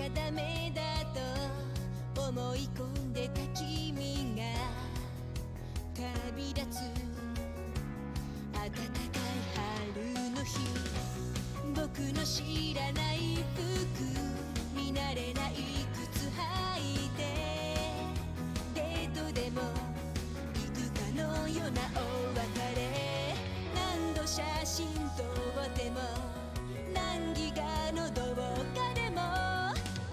がダメだと思い込んでた君が旅立つ暖かい春の日、僕の知らない服、見慣れない靴履いてデートでも行くかのようなお別れ、何度写真撮っても何ギガのどこかでも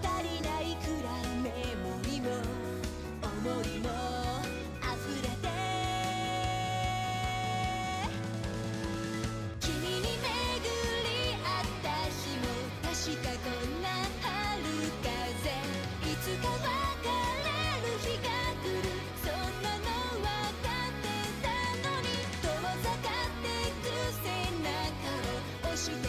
足りないくらいメモリも思いも溢れて、君に巡り合った日も確かこんな春風、いつか別れる日が来る、そんなの分かってたのに遠ざかってく背中を押して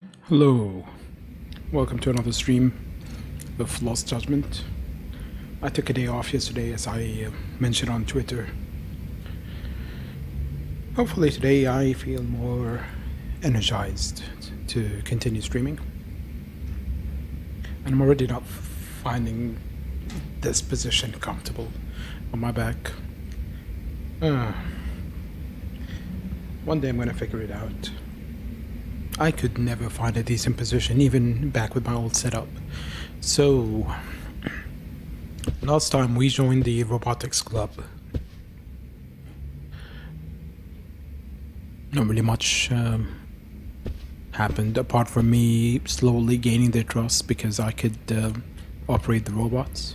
Hello, welcome to another stream of Lost Judgment. I took a day off yesterday, as I mentioned on Twitter. Hopefully today I feel more energized to continue streaming. And I'm already not finding this position comfortable on my back. One day I'm gonna figure it out. I could never find a decent position, even back with my old setup. So, last time we joined the robotics club. Not really much happened apart from me slowly gaining their trust because I could operate the robots.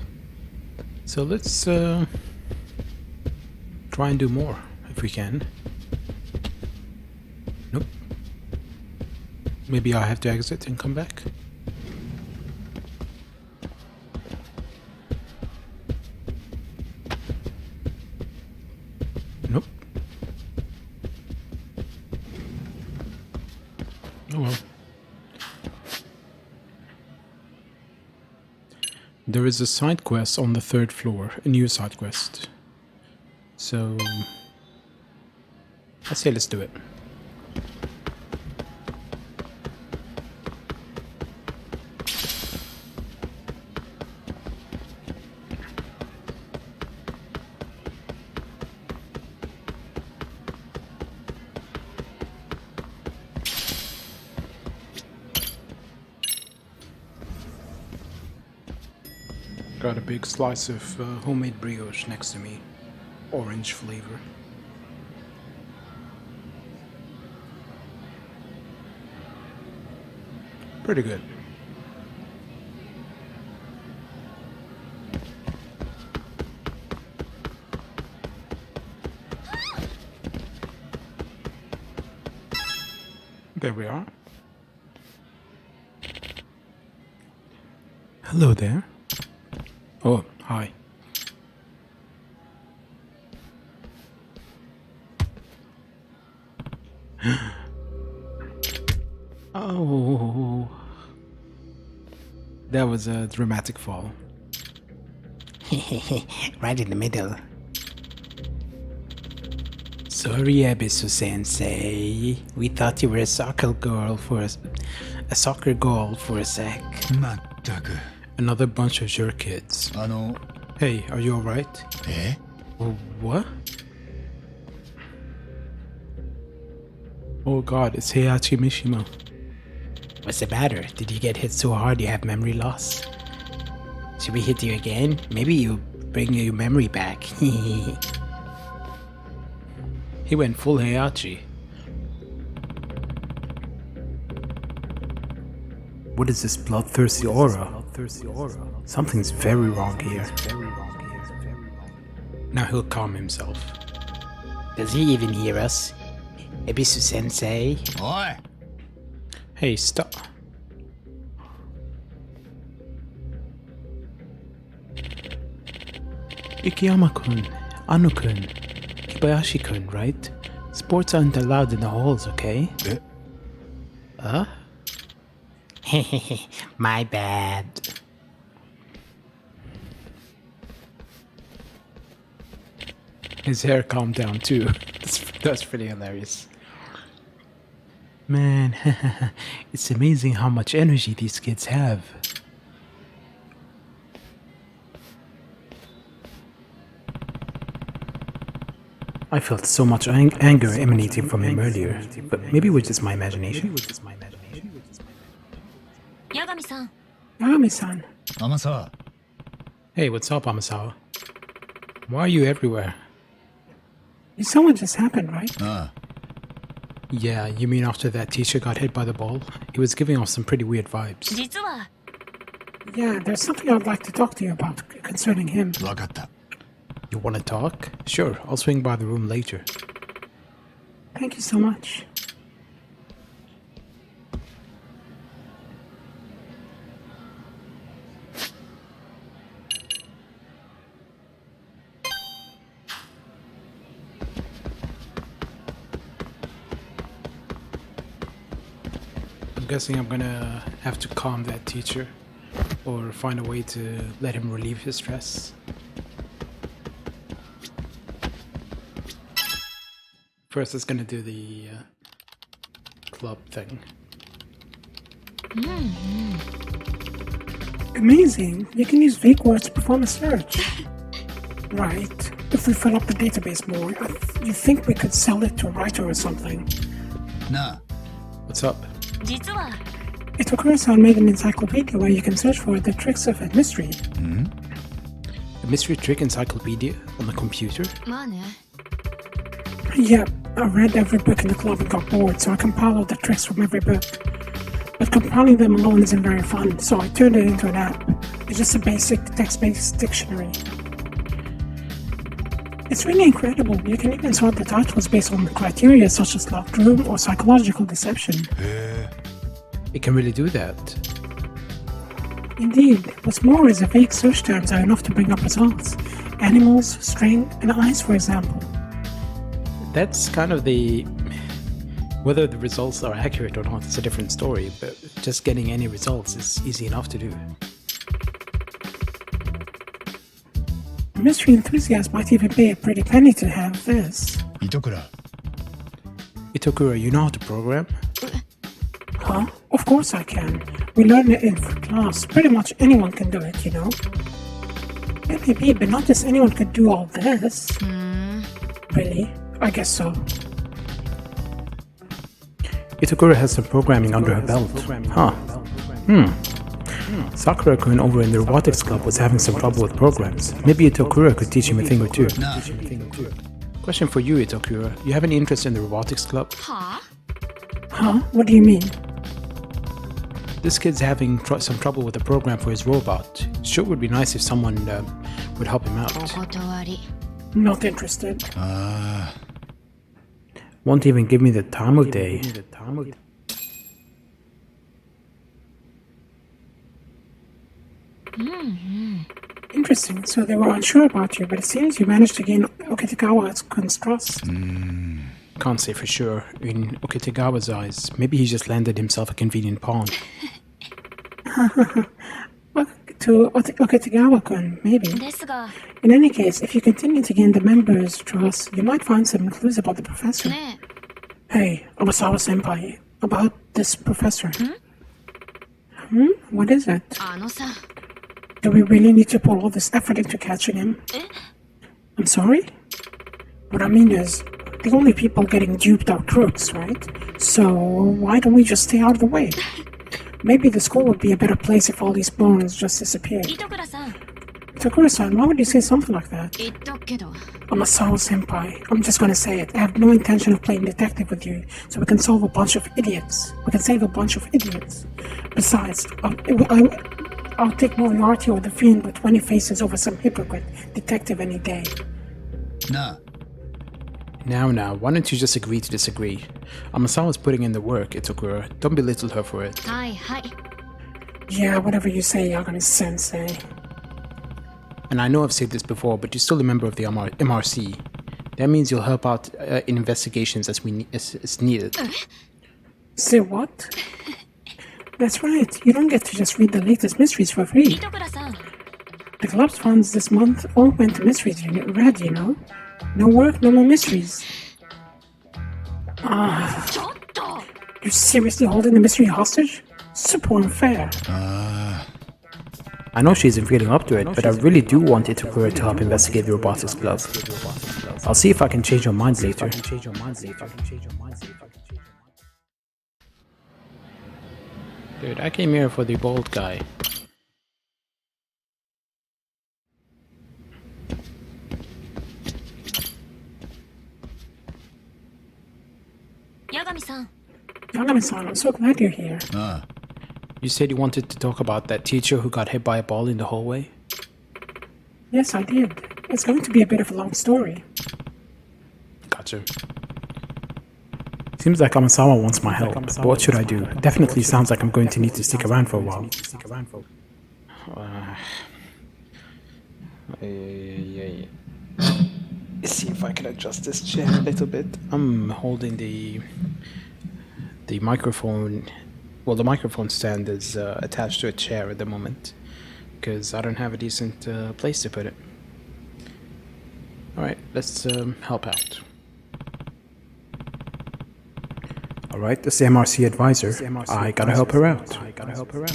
So let's try and do more if we can. Nope. Maybe I have to exit and come back. Nope. Oh well. There is a side quest on the 3rd floor, a new side quest. So I say let's do it. Got a big slice of homemade brioche next to me. Orange flavor. Pretty good. There we are. Hello there. Oh, hi. Oh. That was a dramatic fall. Right in the middle. Sorry, Abisu-sensei. We thought you were a soccer goal for a sec. まったく。 Another bunch of your kids. Hey, are you alright? え? Oh, what? Oh god, it's Heihachi Mishima. What's the matter? Did you get hit so hard you have memory loss? Should we hit you again? Maybe you bring your memory back. He went full Heihachi. What is this bloodthirsty aura? Something's very wrong here. Now he'll calm himself. Does he even hear us? Ebisu-sensei? Oi! Hey, stop. Ikiyama-kun, Anu-kun, Kibayashi-kun, right? Sports aren't allowed in the halls, okay? Huh? My bad. His hair calmed down too. That's pretty hilarious. Man, it's amazing how much energy these kids have. I felt so much anger emanating from him earlier, but maybe it was just my imagination. Yagami-san. Yagami-san. Amasawa. Hey, what's up, Amasawa? Why are you everywhere? Someone just happened, right? Ah, Yeah, you mean after that teacher got hit by the ball? He was giving off some pretty weird vibes. 実は Yeah, there's something I'd like to talk to you about concerning him. わかった。 You wanna talk? Sure, I'll swing by the room later. Thank you so much. guessing I'm gonna have to calm that teacher or find a way to let him relieve his stress. First, it's gonna do the club thing. Amazing. You can use fake words to perform a search. Right. If we fill up the database more, you think we could sell it to a writer or something? Nah. What's up? 実は Itokura-san made an encyclopedia where you can search for the tricks of a mystery. A mystery trick encyclopedia on the computer? まあね Yeah, I read every book in the club and got bored, so I compiled all the tricks from every book. But compiling them alone isn't very fun, so I turned it into an app. It's just a basic text-based dictionary. It's really incredible. You can even sort the titles based on criteria such as locked room or psychological deception. It can really do that. Indeed, what's more is the fake search terms are enough to bring up results. Animals, string, and eyes, for example. That's kind of the... Whether the results are accurate or not is a different story, but just getting any results is easy enough to do. Mystery enthusiasts might even pay a pretty penny to have this. Itokura. Itokura, you know how to program? Huh? Of course I can. We learn it in class. Pretty much anyone can do it, you know? Maybe, but not just anyone could do all this. Really? I guess so. Itokura has some programming under her belt. Huh. Sakura-kun over in the robotics club was having some trouble with programs. Maybe Itokura could teach him a thing or two. Nah. Question for you, Itokura. You have any interest in the robotics club? は Huh? What do you mean? This kid's having some trouble with the program for his robot. Sure would be nice if someone would help him お out. 断り Not interested. Won't even give me the time of day. Interesting. So they were unsure about you, but it seems you managed to gain Okitagawa-kun's trust. Can't say for sure. In Okitagawa's eyes, maybe he just landed himself a convenient pawn. Well, to Okitagawa-kun, maybe. ですが In any case, if you continue to gain the members' trust, you might find some clues about the professor. ね Hey, Obasawa-senpai, about this professor. What is it? あのさ Do we really need to put all this effort into catching him? I'm sorry? What I mean is, the only people getting duped are crooks, right? So why don't we just stay out of the way? Maybe the school would be a better place if all these bones just disappeared. 糸倉さん Takura-san, why would you say something like that? 言っとくけど Obasawa-senpai, I'm just gonna say it. I have no intention of playing detective with you, so we can solve a bunch of idiots. We can save a bunch of idiots. Besides, I'll take Moriarty or the Fiend with 20 faces over some hypocrite detective any day. Nah. Now, why don't you just agree to disagree? Amasawa's putting in the work, Itokura. Don't belittle her for it. はいはい Yeah, whatever you say, Yagami-sensei. And I know I've said this before, but you're still a member of the MRC. That means you'll help out in investigations as needed. Say what? That's right, you don't get to just read the latest mysteries for free. 糸倉さん The club's funds this month all went to mysteries read, you know? No work, no more mysteries. ちょっと You're seriously holding the mystery hostage? Super unfair. I know she isn't feeling up to it, but I really do want Itokura to help investigate the robotics club. I'll see if I can change your mind later. Dude, I came here for the bald guy. Yagami-san Yagami-san, I'm so glad you're here. You said you wanted to talk about that teacher who got hit by a ball in the hallway? Yes, I did. It's going to be a bit of a long story. Gotcha. Seems like Amasawa wants my help, but what should I do? It definitely sounds like I'm going to need to stick around for a while. Let's see if I can adjust this chair a little bit. I'm holding the microphone Well, the microphone stand is attached to a chair at the moment because I don't have a decent place to put it. Alright, let's help out. Alright, this is the MRC advisor. I gotta help her out.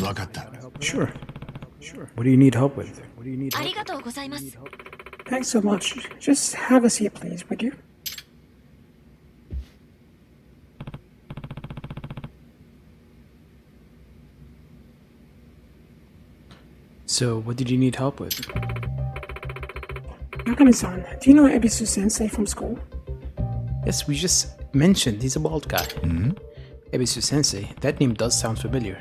わかった。 Sure. What do you need help with? ありがとうございます。 Thanks so much. Just have a seat, please, would you? So, what did you need help with? Nakami-san, do you know Ebisu-sensei from school? Yes, we just mentioned he's a bald guy. Ebisu Sensei. That name does sound familiar.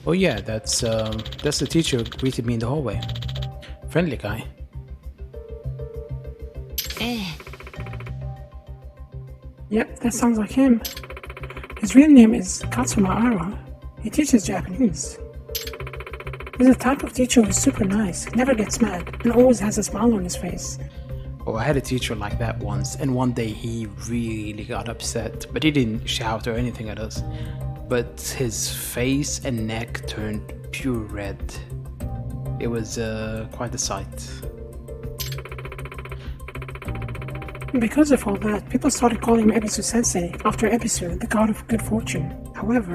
Oh yeah, that's the teacher who greeted me in the hallway. Friendly guy. ええ、 Yep, that sounds like him. His real name is Katsuma Ara. He teaches Japanese. He's a type of teacher who's super nice, never gets mad, and always has a smile on his face. Oh, I had a teacher like that once, and one day he really got upset, but he didn't shout or anything at us. But his face and neck turned pure red. It was quite a sight. Because of all that, people started calling him Ebisu Sensei after Ebisu, the god of good fortune. However,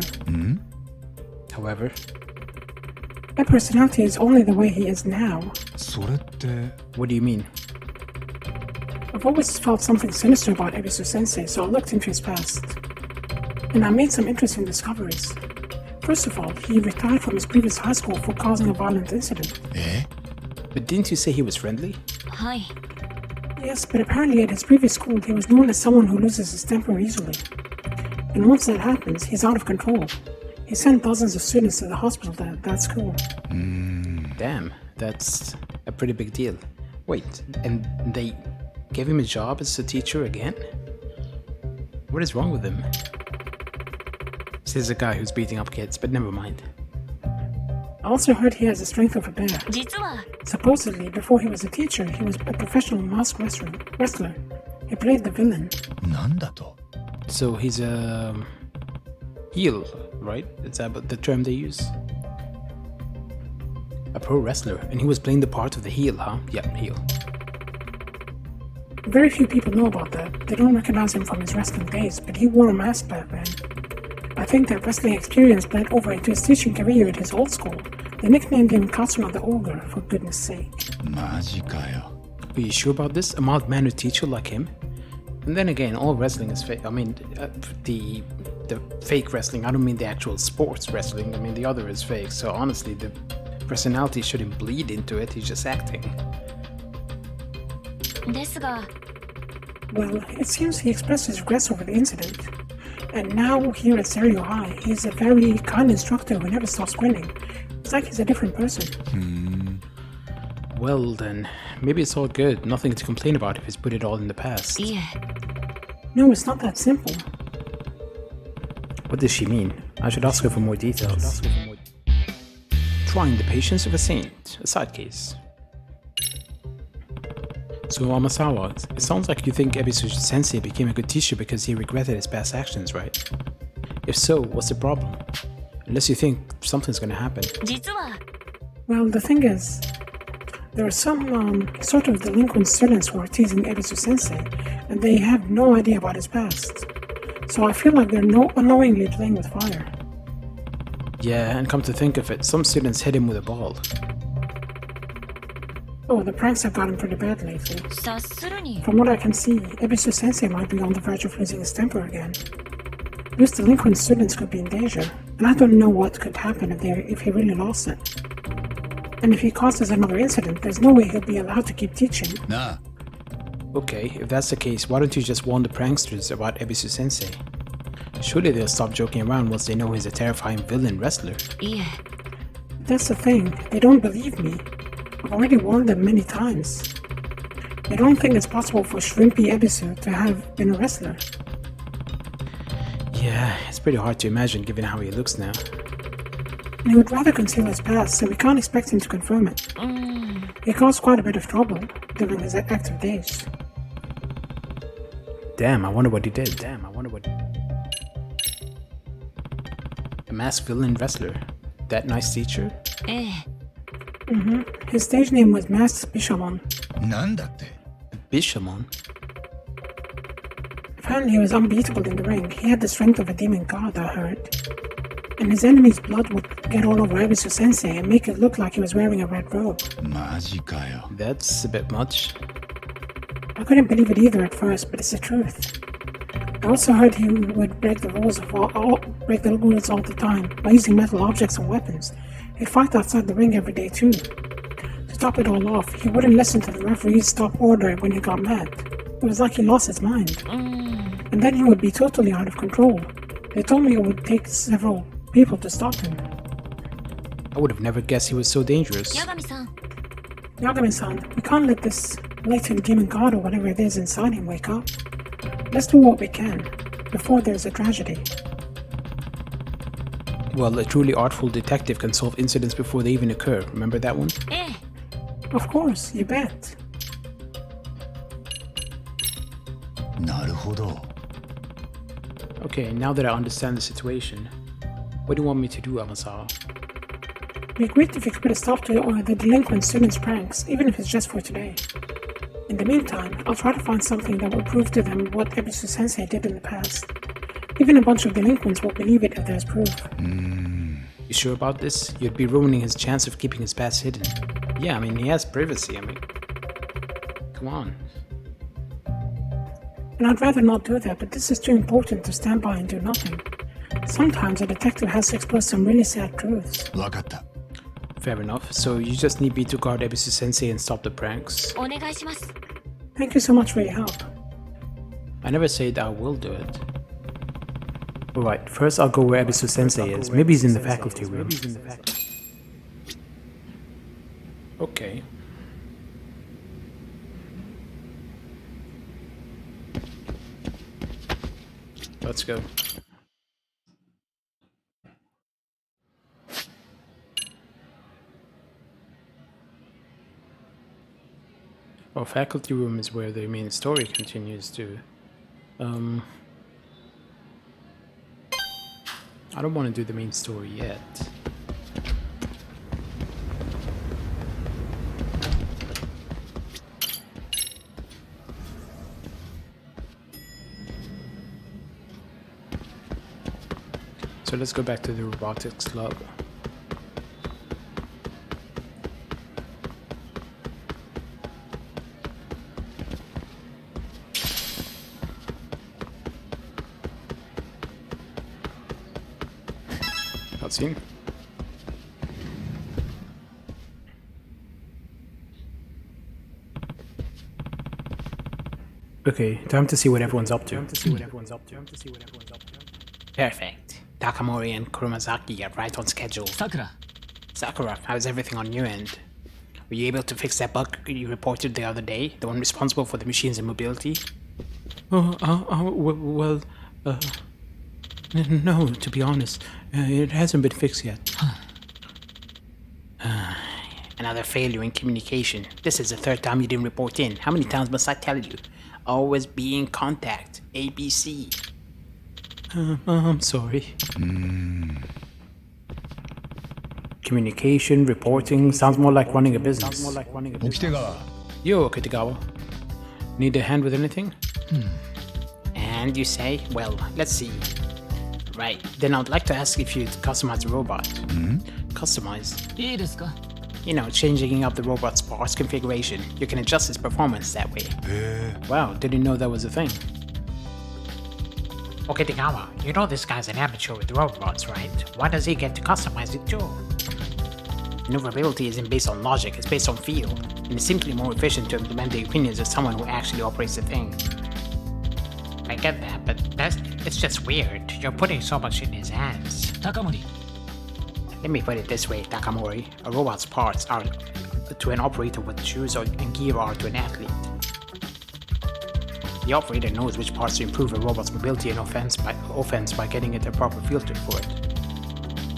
my personality is only the way he is now. それって What do you mean? I've always felt something sinister about Ebisu Sensei, so I looked into his past. And I made some interesting discoveries. First of all, he retired from his previous high school for causing a violent incident. え But didn't you say he was friendly? はい。 Yes, but apparently at his previous school, he was known as someone who loses his temper easily. And once that happens, he's out of control. He sent dozens of students to the hospital at that school. Damn, that's a pretty big deal. Wait, and they gave him a job as a teacher again? What is wrong with him? Says a guy who's beating up kids, but never mind. I also heard he has the strength of a bear. 実は、 Supposedly, before he was a teacher, he was a professional mask wrestler. He played the villain. なんだと So he's a heel, right? Is that the term they use? A pro wrestler, and he was playing the part of the heel, huh? Yeah, heel. Very few people know about that. They don't recognize him from his wrestling days, but he wore a mask back then. I think that wrestling experience bled over into his teaching career at his old school. They nicknamed him Katsuma the Ogre, for goodness sake. マジかよ Are you sure about this? A mild-mannered teacher like him? And then again, all wrestling is fake. I mean, the fake wrestling. I don't mean the actual sports wrestling. I mean the other is fake. So honestly, the personality shouldn't bleed into it. He's just acting. ですが、 Well, it seems he expressed his regrets over the incident. And now, here at Serio High, he's a very kind instructor who never stops grinning. It's like he's a different person. Well then, maybe it's all good. Nothing to complain about if he's put it all in the past. いえ、 No, it's not that simple. What does she mean? I should ask her for more details. Trying the patience of a saint. A side case. So Amasawa, it sounds like you think Ebisu Sensei became a good teacher because he regretted his past actions, right? If so, what's the problem? Unless you think something's gonna happen. 実は、 Well, the thing is, there are some sort of delinquent students who are teasing Ebisu Sensei, and they have no idea about his past. So I feel like they're unknowingly playing with fire. Yeah, and come to think of it, some students hit him with a ball. Oh, the pranks have gotten pretty bad lately. 察するに、 From what I can see, Ebisu Sensei might be on the verge of losing his temper again. Those delinquent students could be in danger, and I don't know what could happen if he really lost it. And if he causes another incident, there's no way he'll be allowed to keep teaching. なあ Okay, if that's the case, why don't you just warn the pranksters about Ebisu Sensei? Surely they'll stop joking around once they know he's a terrifying villain wrestler. いえ、 That's the thing, they don't believe me. I've already warned them many times. They don't think it's possible for Shrimpy Ebisu to have been a wrestler. Yeah, it's pretty hard to imagine given how he looks now. He would rather conceal his past, so we can't expect him to confirm it. He caused quite a bit of trouble during his active days. Damn, I wonder what he did. A masked villain wrestler. That nice teacher? ええ His stage name was Master Bishamon. なんだって Bishamon? Apparently, he was unbeatable in the ring. He had the strength of a demon god, I heard. And his enemy's blood would get all over Ebisu Sensei and make it look like he was wearing a red robe. マジかよ That's a bit much. I couldn't believe it either at first, but it's the truth. I also heard he would break the rules all the time by using metal objects and weapons. He'd fight outside the ring every day too. To top it all off, he wouldn't listen to the referee's stop order when he got mad. It was like he lost his mind. And then he would be totally out of control. They told me it would take several people to stop him. I would have never guessed he was so dangerous. 八神さん Yagami-san, we can't let this latent demon god or whatever it is inside him wake up. Let's do what we can, before there's a tragedy. Well, a truly artful detective can solve incidents before they even occur. Remember that one? ええ Of course, you bet. なるほど Okay, now that I understand the situation, what do you want me to do, Amasawa? We agreed if you could put a stop to the delinquent students' pranks, even if it's just for today. In the meantime, I'll try to find something that will prove to them what Ebisu Sensei did in the past. Even a bunch of delinquents won't believe it if there's proof. You sure about this? You'd be ruining his chance of keeping his past hidden. Yeah, I mean, he has privacy, come on. And I'd rather not do that, but this is too important to stand by and do nothing. Sometimes a detective has to expose some really sad truths. わかった Fair enough. So you just need me to guard Ebisu Sensei and stop the pranks. お願いします Thank you so much for your help. I never said I will do it. Alright, first I'll go where Ebisu Sensei is. Maybe he's in the faculty room. Okay. Let's go. Oh, faculty room is where the main story continues to. I don't want to do the main story yet. So let's go back to the robotics club. Cutscene. Okay, time to see what everyone's up to. Perfect. Takamori and Kuromazaki are right on schedule. Sakura, Sakura, how's everything on your end? Were you able to fix that bug you reported the other day? The one responsible for the machine's immobility? No, to be honest, it hasn't been fixed yet. Another failure in communication. This is the third time you didn't report in. How many times must I tell you? Always be in contact. ABC. I'm sorry. Communication, reporting, sounds more like running a business. 沖手川 Yo, Kitagawa. Need a hand with anything? And you say, well, let's see. Right, then I'd like to ask if you'd customize the robot. Customize? いいですか You know, changing up the robot's parts configuration. You can adjust its performance that way. Wow, didn't know that was a thing. Okay, Tagawa, you know this guy's an amateur with robots, right? Why does he get to customize it too? Maneuverability isn't based on logic, it's based on feel. And it's simply more efficient to implement the opinions of someone who actually operates the thing. I get that, but it's just weird. You're putting so much in his hands. 高森 Let me put it this way, Takamori. A robot's parts are to an operator what shoes and gear are to an athlete. The operator knows which parts to improve a robot's mobility and offense by getting it a proper filter for it.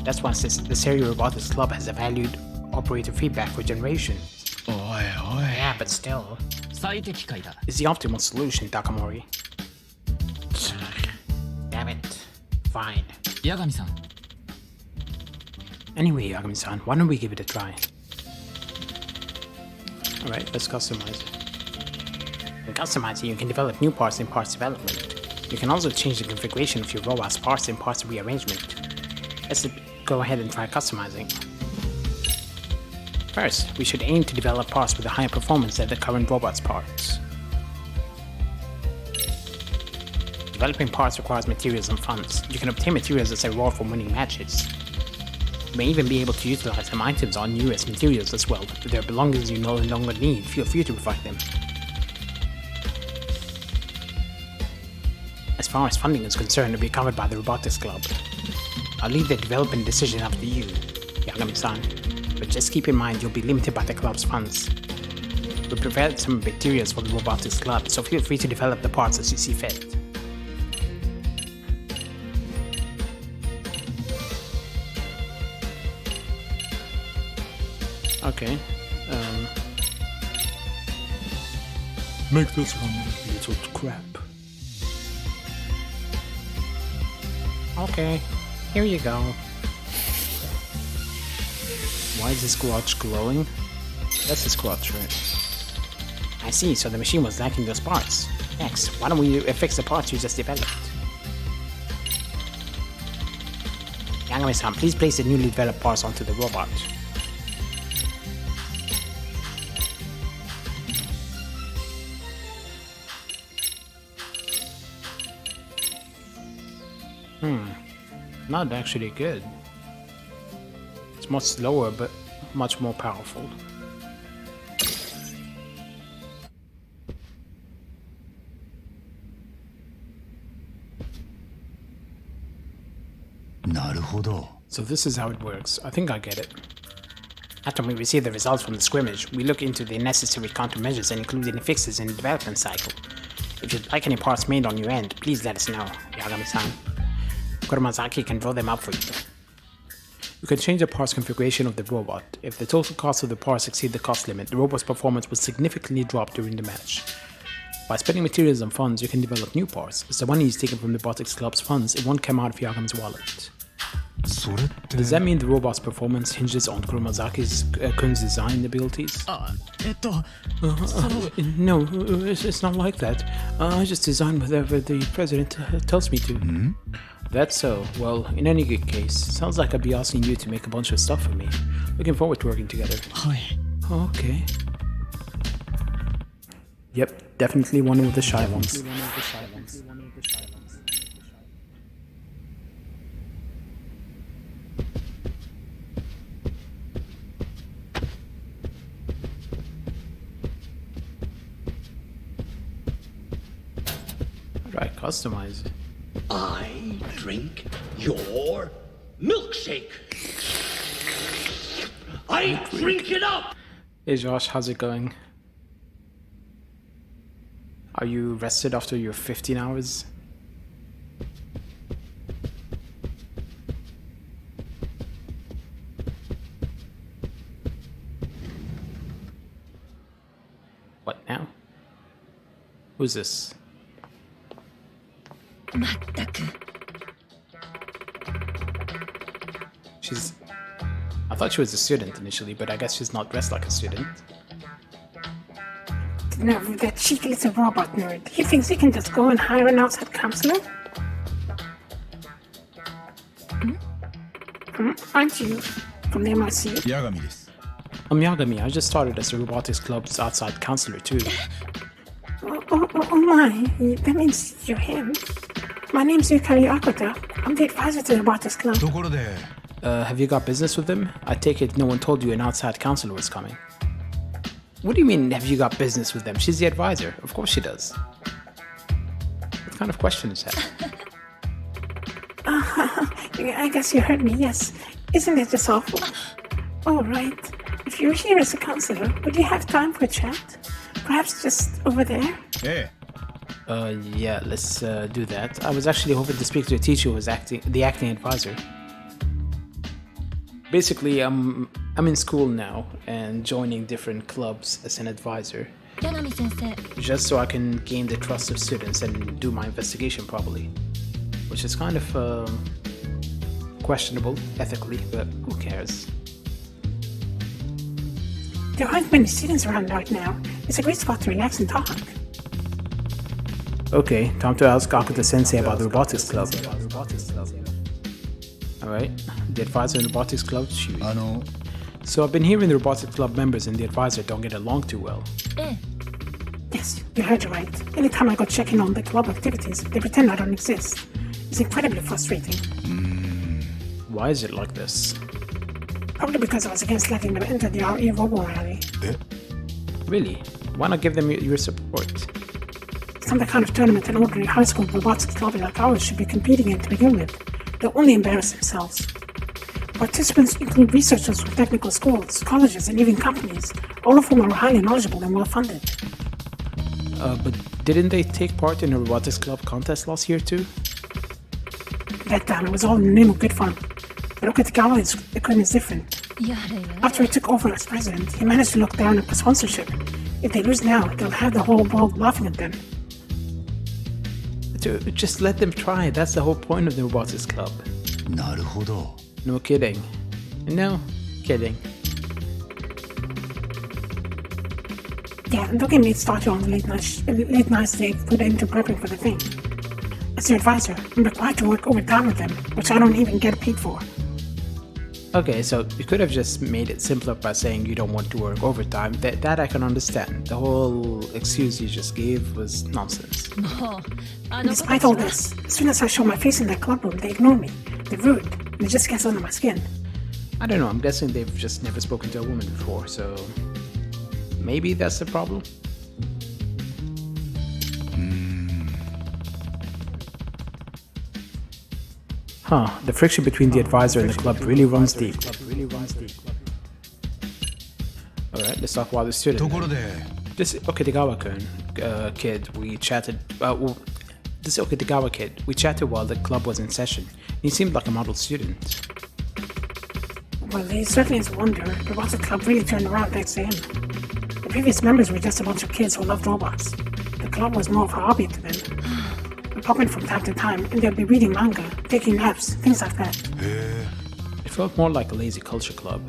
That's why the Serio Robotics Club has a valued operator feedback for generations. おいおい Yeah, but still. 最適解だ It's the optimal solution, Anyway, Yagami-san, why don't we give it a try? Alright, let's customize it. In customizing, you can develop new parts in parts development. You can also change the configuration of your robot's parts in parts rearrangement. Let's go ahead and try customizing. First, we should aim to develop parts with a higher performance than the current robot's parts. Developing parts requires materials and funds. You can obtain materials as a reward for winning matches. You may even be able to utilize some items on you as materials as well. If there are belongings you no longer need, feel free to provide them. As far as funding is concerned, it will be covered by the Robotics Club. I'll leave the development decision up to you, Yagami-san, but just keep in mind you'll be limited by the club's funds. We prepared some materials for the Robotics Club, so feel free to develop the parts as you see fit. Okay, Make this one a little crap. Okay, here you go. Why is this crotch glowing? That's his crotch, right? I see, so the machine was lacking those parts. Next, why don't we fix the parts you just developed? Yagami-san, please place the newly developed parts onto the robot. Not actually good. It's much slower, but much more powerful. So this is how it works. I think I get it. After we receive the results from the scrimmage, we look into the necessary countermeasures and include any fixes in the development cycle. If you'd like any parts made on your end, please let us know, Yagami-san. Kuromazaki can draw them up for you. You can change the parts configuration of the robot. If the total cost of the parts exceed the cost limit, the robot's performance will significantly drop during the match. By spending materials and funds, you can develop new parts. As the money is taken from the Robotics Club's funds, it won't come out of Yagami's wallet. Does that mean the robot's performance hinges on Kuromazaki's Kun's design abilities? No, it's not like that. I just design whatever the president tells me to. That's so. Well, in any case, sounds like I'd be asking you to make a bunch of stuff for me. Looking forward to working together. Okay. Yep, definitely one of the shy ones. How do I customize it? I drink your milkshake. I drink it up. Hey Josh, how's it going? Are you rested after your 15 hours? What now? Who's this? I thought she was a student initially, but I guess she's not dressed like a student. No, that cheeky little robot nerd. He thinks he can just go and hire an outside counselor? Aren't you from the MIC? 八神です I'm Yagami. I just started as the Robotics Club's outside counselor too. Oh my, that means you're him. My name's Yukari Akuta. I'm the advisor to the Robotics Club. ところで Have you got business with them? I take it no one told you an outside counselor was coming. What do you mean, have you got business with them? She's the advisor. Of course she does. What kind of question is that? I guess you heard me, yes. Isn't it just awful? All right. If you're here as a counselor, would you have time for a chat? Perhaps just over there? え Yeah, let's do that. I was actually hoping to speak to a teacher who was the acting advisor. Basically, I'm in school now and joining different clubs as an advisor, 柳先生 just so I can gain the trust of students and do my investigation properly. Which is kind of questionable ethically, but who cares? There aren't many students around right now. It's a great spot to relax and talk. Okay, time to ask Akuta Sensei about the robotics club. Alright, the advisor in the robotics club, choose. So I've been hearing the robotics club members and the advisor don't get along too well. Yes, you heard right. Anytime I go checking on the club activities, they pretend I don't exist. It's incredibly frustrating. Why is it like this? Probably because I was against letting them enter the RE Robo Rally. Really? Why not give them your support? It's not the kind of tournament an ordinary high school robotics club like ours should be competing in to begin with. They'll only embarrass themselves. Participants include researchers from technical schools, colleges, and even companies, all of whom are highly knowledgeable and well-funded. But didn't they take part in a robotics club contest last year too? That time, it was all in the name of good fun. But Okitagawa's equipment is different. After he took over as president, he managed to look down at sponsorship. If they lose now, they'll have the whole world laughing at them. Just let them try. That's the whole point of the robotics club. なるほど。 No kidding. No kidding. Yeah, and don't get me started on the late nights they put into prepping for the thing. As their advisor, I'm required to work overtime with them, which I don't even get paid for. Okay, so you could have just made it simpler by saying you don't want to work overtime. That I can understand. The whole excuse you just gave was nonsense. And despite all this, as soon as I show my face in that club room, they ignore me. They're rude, and it just gets under my skin. I don't know, I'm guessing they've just never spoken to a woman before, so maybe that's the problem? Huh, the friction between the advisor and the club really runs deep. Alright, let's talk about the と student. ころで、 This Okitagawa-kun kid, we chatted. This Okitagawa kid, we chatted while the club was in session. He seemed like a model student. Well, he certainly is a wonder. The robotics club really turned around thanks to him. The previous members were just a bunch of kids who loved robots. The club was more of a hobby to them. We'd pop in from time to time, and they'd be reading manga, taking naps, things like that. It felt more like a lazy culture club.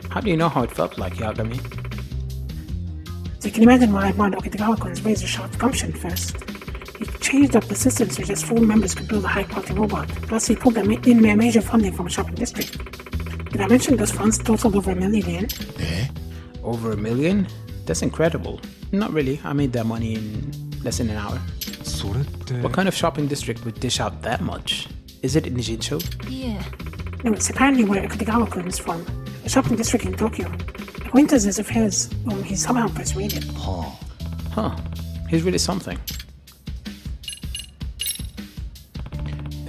How do you know how it felt like, Yagami? So you can imagine why I admired Okitagawa-kun's razor-sharp gumption first. He changed up the system so just 4 members could build a high-quality robot. Plus, he pulled in major funding from a shopping district. Did I mention those funds totaled over $1 million yen? Over $1 million? That's incredible. Not really. I made that money in less than an hour. それって What kind of shopping district would dish out that much? Is it in Jincho? No, it's apparently where Okitagawa-kun is from. A shopping district in Tokyo. Acquaintances of his whom he somehow persuaded. Huh. He's really something.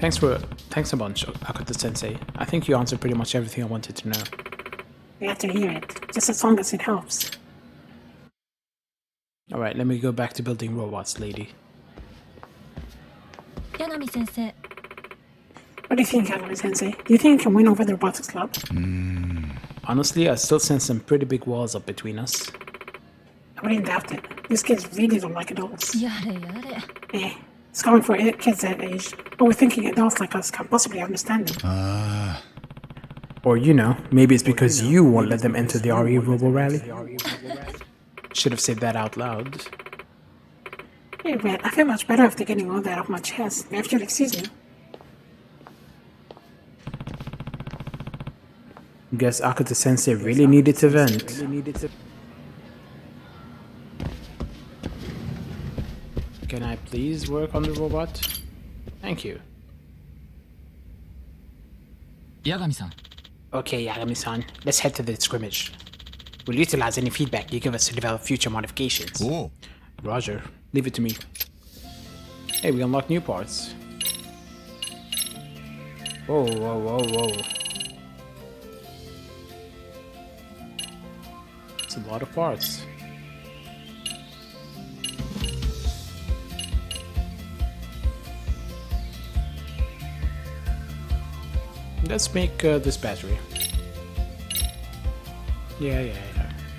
Thanks a bunch, Akuta-sensei. I think you answered pretty much everything I wanted to know. Glad to hear it, just as long as it helps. Alright, let me go back to building robots, lady. 柳先生 What do you think, Yagami-sensei? Do you think you can win over the robotics club? Honestly, I still sense some pretty big walls up between us. I wouldn't doubt it. These kids really don't like adults. やれやれ It's coming for kids that age. Overthinking adults like us can't possibly understand them. Or, maybe it's because you won't let them enter the RE Robo Rally. Should have said that out loud. Hey, man, I feel much better after getting all that off my chest. If you'll excuse me. Guess Akuta-sensei really needed to vent. Can I please work on the robot? Thank you. 八神さん Okay, Yagami-san, let's head to the scrimmage. We'll utilize any feedback you give us to develop future modifications. おう Roger. Leave it to me. Hey, we unlock new parts. Whoa, whoa, whoa, whoa. It's a lot of parts. Let's make this battery. Yeah.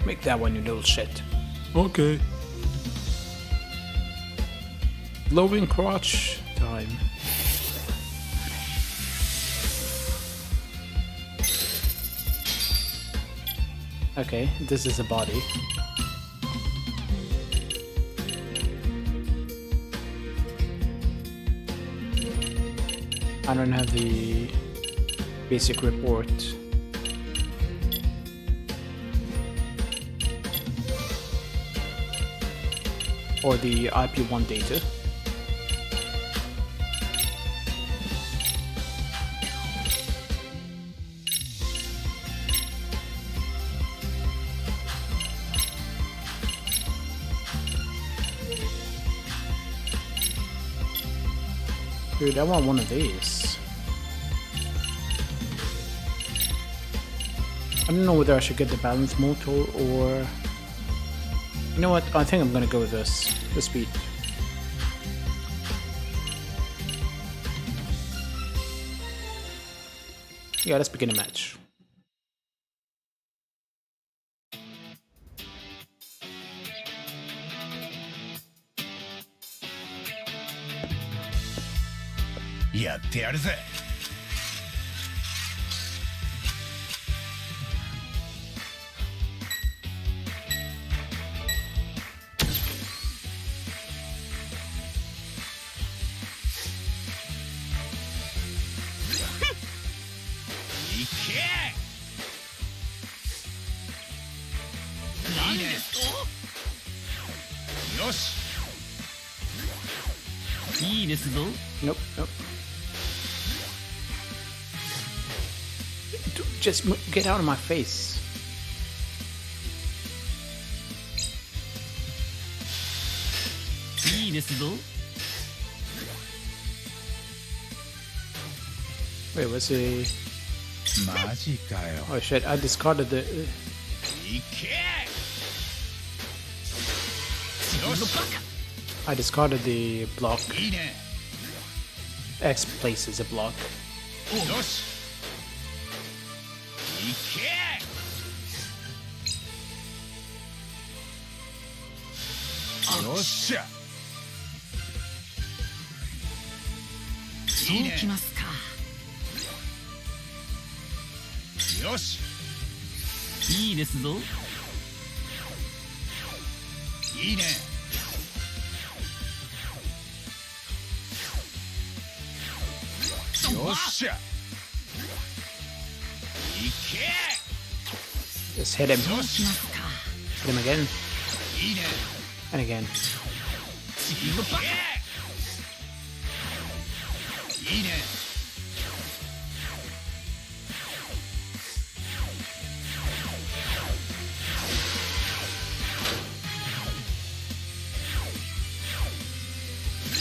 Make that one, you little shit. OK Glowing crotch time. Okay, this is the body. I don't have the basic report. Or the IP1 data. Dude, I want one of these. I don't know whether I should get the balance motor or... You know what? I think I'm gonna go with this. The speed. Yeah, let's begin a match.やってやるぜ。いけ！いいね。よし。いいですぞ。 Nope, nope. Just get out of my face. Wait, what's the... マジかよ。 Oh shit, I discarded the... いけ！ I discarded the block. いいね。 X places a block. よし。いけ！よっしゃ。いいね。よし。いいですぞ。いいね。よっしゃ。いけ。 Just hit him. よし。 Hit him again. いいね。 And again. いけ。いいね。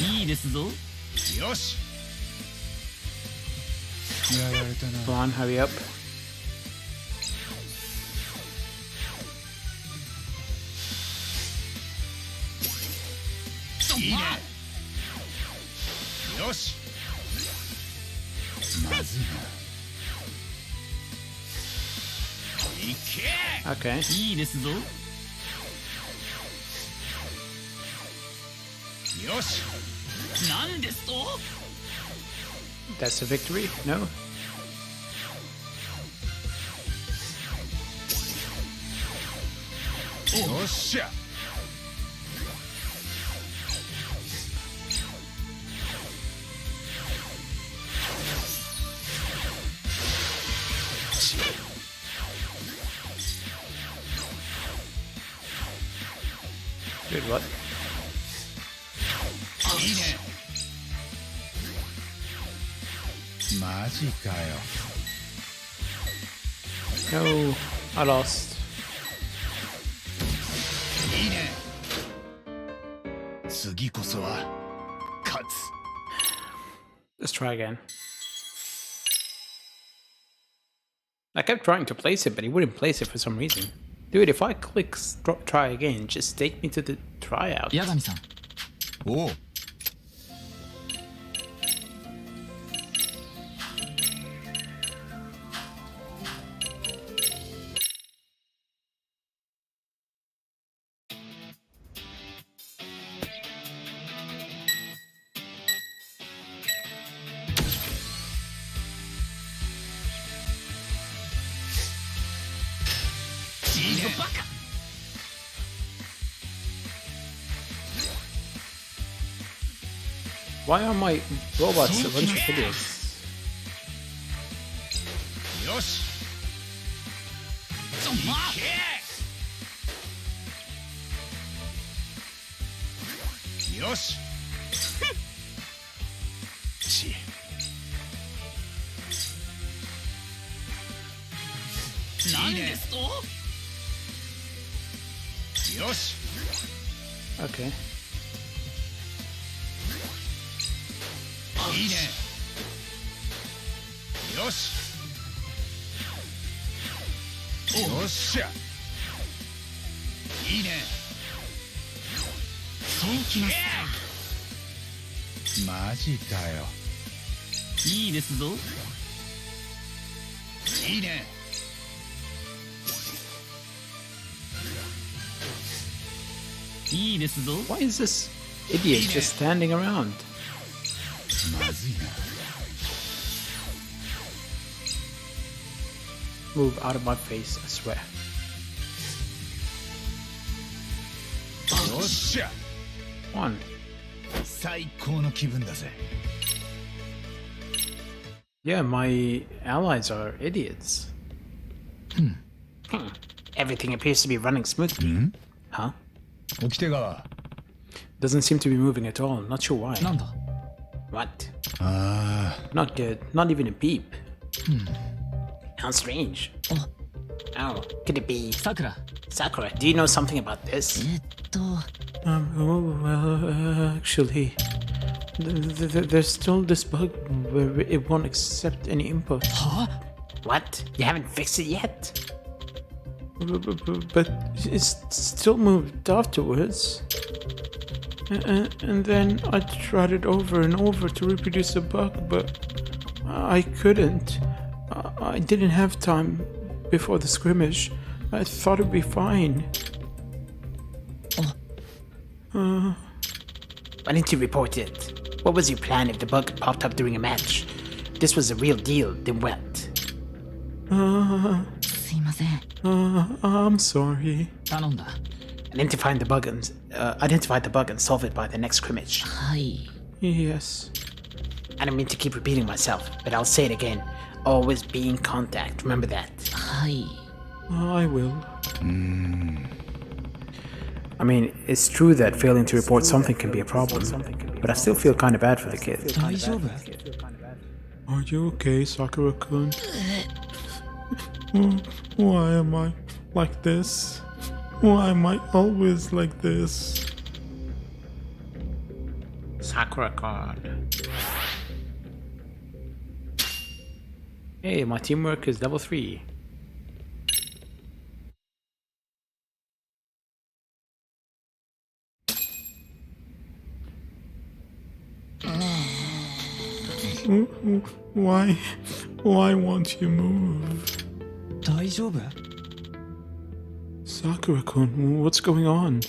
いいですぞ。よし。やられたな。 Come on, hurry up. いいね。よし。まずいな。いけ。 Okay. いいですぞ。よし。なんですと？ That's a victory? No? よっしゃ。Dude, what? いいね。マジかよ。 No, I lost. いいね。次こそは勝つ。 Let's try again. I kept trying to place it, but he wouldn't place it for some reason. Dude, if I click try again, just take me to the tryout. 八神さん。おう。いバカ Why are my robots a bunch of idiots? よしちょまあよしちなんですとよし Okay. いいねよしよっしゃいいねそうきますマジかよいいですぞいいねいいですぞ Why is this idiot just standing around? まずいな Move out of my face, I swear. よっしゃ One. 最高の気分だぜ Yeah, my allies are idiots. Everything appears to be running smoothly. Huh? 沖手川 Doesn't seem to be moving at all. Not sure why. なんだ What? あ Not good. Not even a beep. How strange. Oh, could it be さくら Sakura? Do you know something about this? Well, actually, there's still this bug where it won't accept any input. What? You haven't fixed it yet? But it's still moved afterwards. And then I tried it over and over to reproduce the bug, but I couldn't. I didn't have time before the scrimmage. I thought it'd be fine. Why didn't you report it? What was your plan if the bug popped up during a match? If this was a real deal, then what? すいません I'm sorry. 頼んだ Identify the bug and solve it by the next scrimmage. はい Yes. I don't mean to keep repeating myself, but I'll say it again. Always be in contact. Remember that. はい I will. I mean, it's true that failing to report something can be a problem, but I still feel kind of bad for the kid. 大丈夫 Are you okay, Sakura-kun? Why am I like this? Why am I always like this? Sakura-kun. Hey, my teamwork is level 3. Why won't you move? 大丈夫 Sakura-kun, what's going on?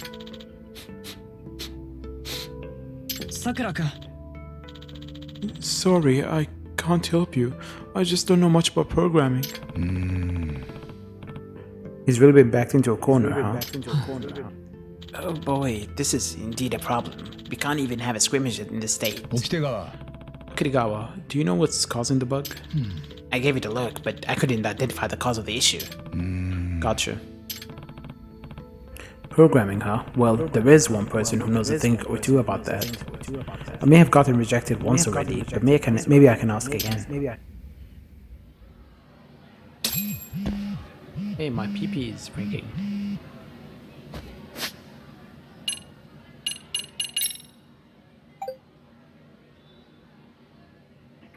さくらくん Sorry, I can't help you. I just don't know much about programming. He's really been backed into a corner, huh? Oh boy, this is indeed a problem. We can't even have a scrimmage in this state. 沖手川 Kirigawa, do you know what's causing the bug? I gave it a look, but I couldn't identify the cause of the issue. Gotcha. Programming, huh? Well, there is one person who knows a thing or two about that. I may have gotten rejected once already, but maybe I can ask again. Hey, my pee-pee is ringing.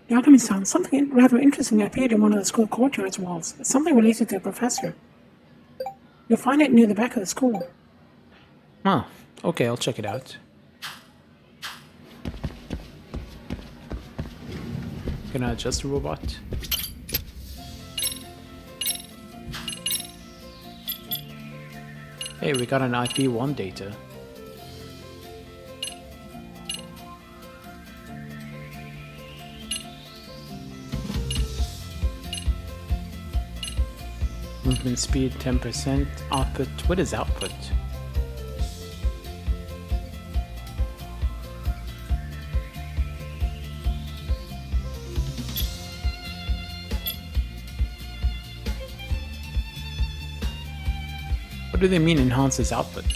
Yagami-san, something rather interesting appeared in one of the school courtyard's walls. It's something related to the professor. You'll find it near the back of the school. Oh, okay, I'll check it out. Can I adjust the robot? Hey, we got an IP1 data. Movement speed 10%. Output. What is output? What do they mean enhances output?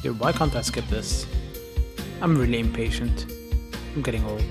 Dude, why can't I skip this? I'm really impatient. I'm getting old.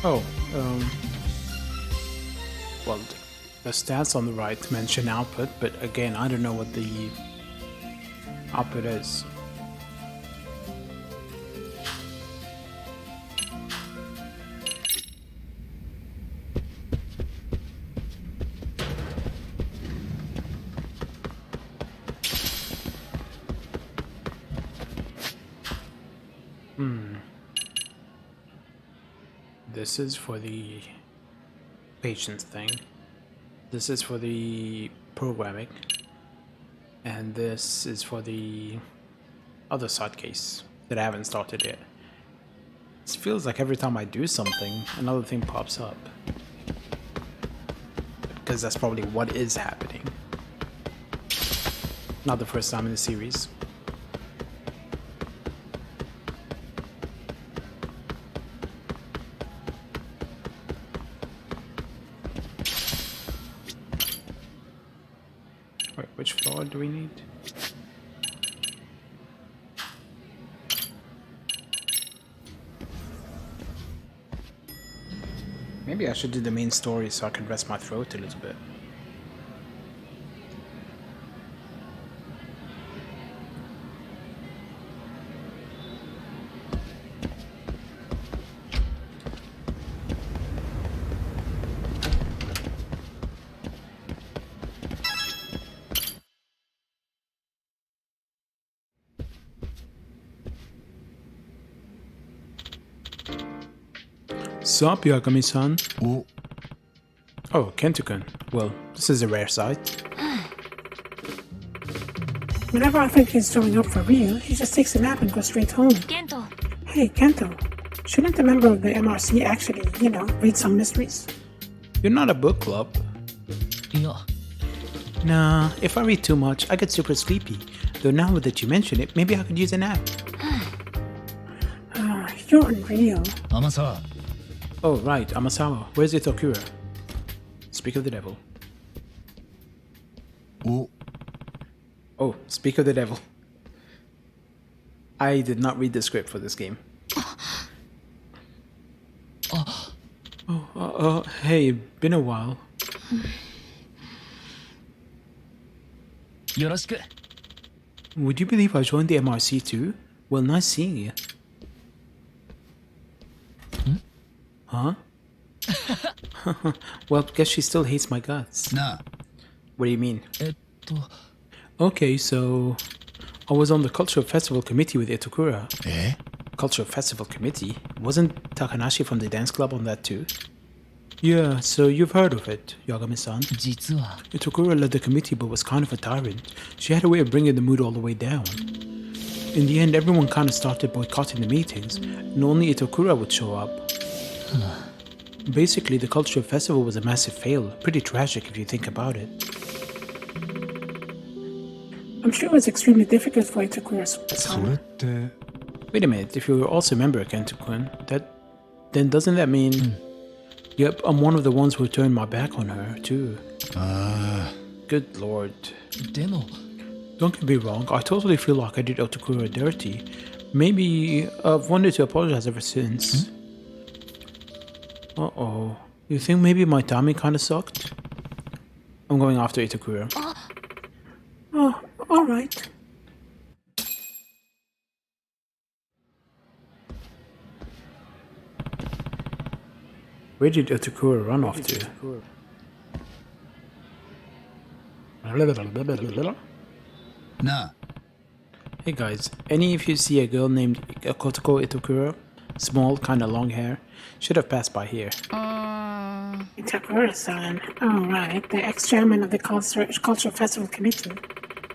Oh, well, the stats on the right mention output, but again, I don't know what the output is. This is for the patience thing. This is for the programming. And this is for the other side case that I haven't started yet. It feels like every time I do something, another thing pops up. Because that's probably what is happening. Not the first time in the series. Wait, which floor do we need? Maybe I should do the main story so I can rest my throat a little bit. Sup, Yagami-san? Oh, Kento-kun. Well, this is a rare sight. Whenever I think he's showing up for real, he just takes a nap and goes straight home. Kento. Hey, Kento, shouldn't a member of the MRC actually, read some mysteries? You're not a book club. いや Nah, if I read too much, I get super sleepy. Though now that you mention it, maybe I could use a nap. You're unreal. 天沢 Oh, right, Amasawa. Where's Itokura? Speak of the devil. お Oh, speak of the devil. I did not read the script for this game. Hey, been a while. よろしく Would you believe I joined the MRC too? Well, nice seeing you. Huh? Well, guess she still hates my guts. なあ What do you mean? と Okay, so I was on the Cultural Festival Committee with Itokura. え Cultural Festival Committee? Wasn't Takanashi from the dance club on that too? Yeah, so you've heard of it, Yagami-san. 実は Itokura led the committee but was kind of a tyrant. She had a way of bringing the mood all the way down. In the end, everyone kind of started boycotting the meetings, and only Itokura would show up. Basically, the cultural festival was a massive fail. Pretty tragic if you think about it. I'm sure it's extremely difficult for Itakura. それって Wait a minute, if you're also a member of Kento-kun, then doesn't that mean... Yep, I'm one of the ones who turned my back on her, too. あ Good lord. でも Don't get me wrong, I totally feel like I did Otokura dirty. Maybe I've wanted to apologize ever since. Uh-oh. You think maybe my timing kinda sucked? I'm going after Itakura. Oh, alright. Where did Itakura run off to? Nah. Hey guys, any of you see a girl named Kotoko Itakura? Small, kinda long hair. Should have passed by here. Itakura-san. Oh, right. The ex-chairman of the Cultural Festival Committee.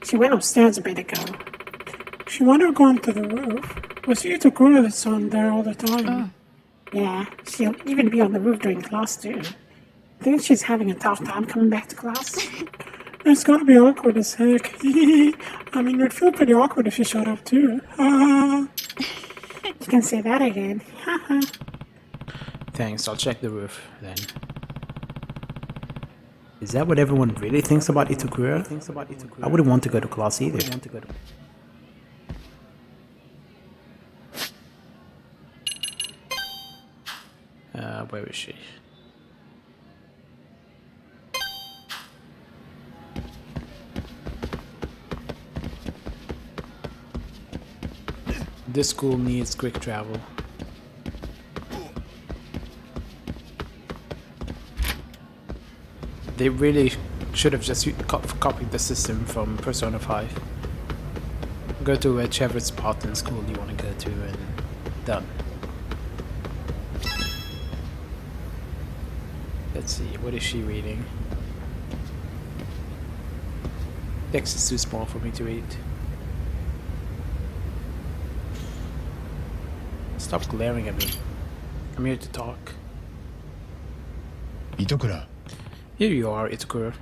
She went upstairs a bit ago. She might have gone to the roof. Was Itakura-san there all the time? Yeah, she'll even be on the roof during class too. I think she's having a tough time coming back to class. It's gotta be awkward as heck. I mean, it'd feel pretty awkward if she showed up too. You can say that again. Thanks, I'll check the roof then. Is that what everyone really thinks about Itakura? I wouldn't want to go to class either. Where is she? This school needs quick travel. They really should have just copied the system from Persona 5. Go to whichever spot in school you want to go to and done. Let's see, what is she reading? Text is too small for me to read. Stop glaring at me. I'm here to talk. Itokura. Here you are, Itakura.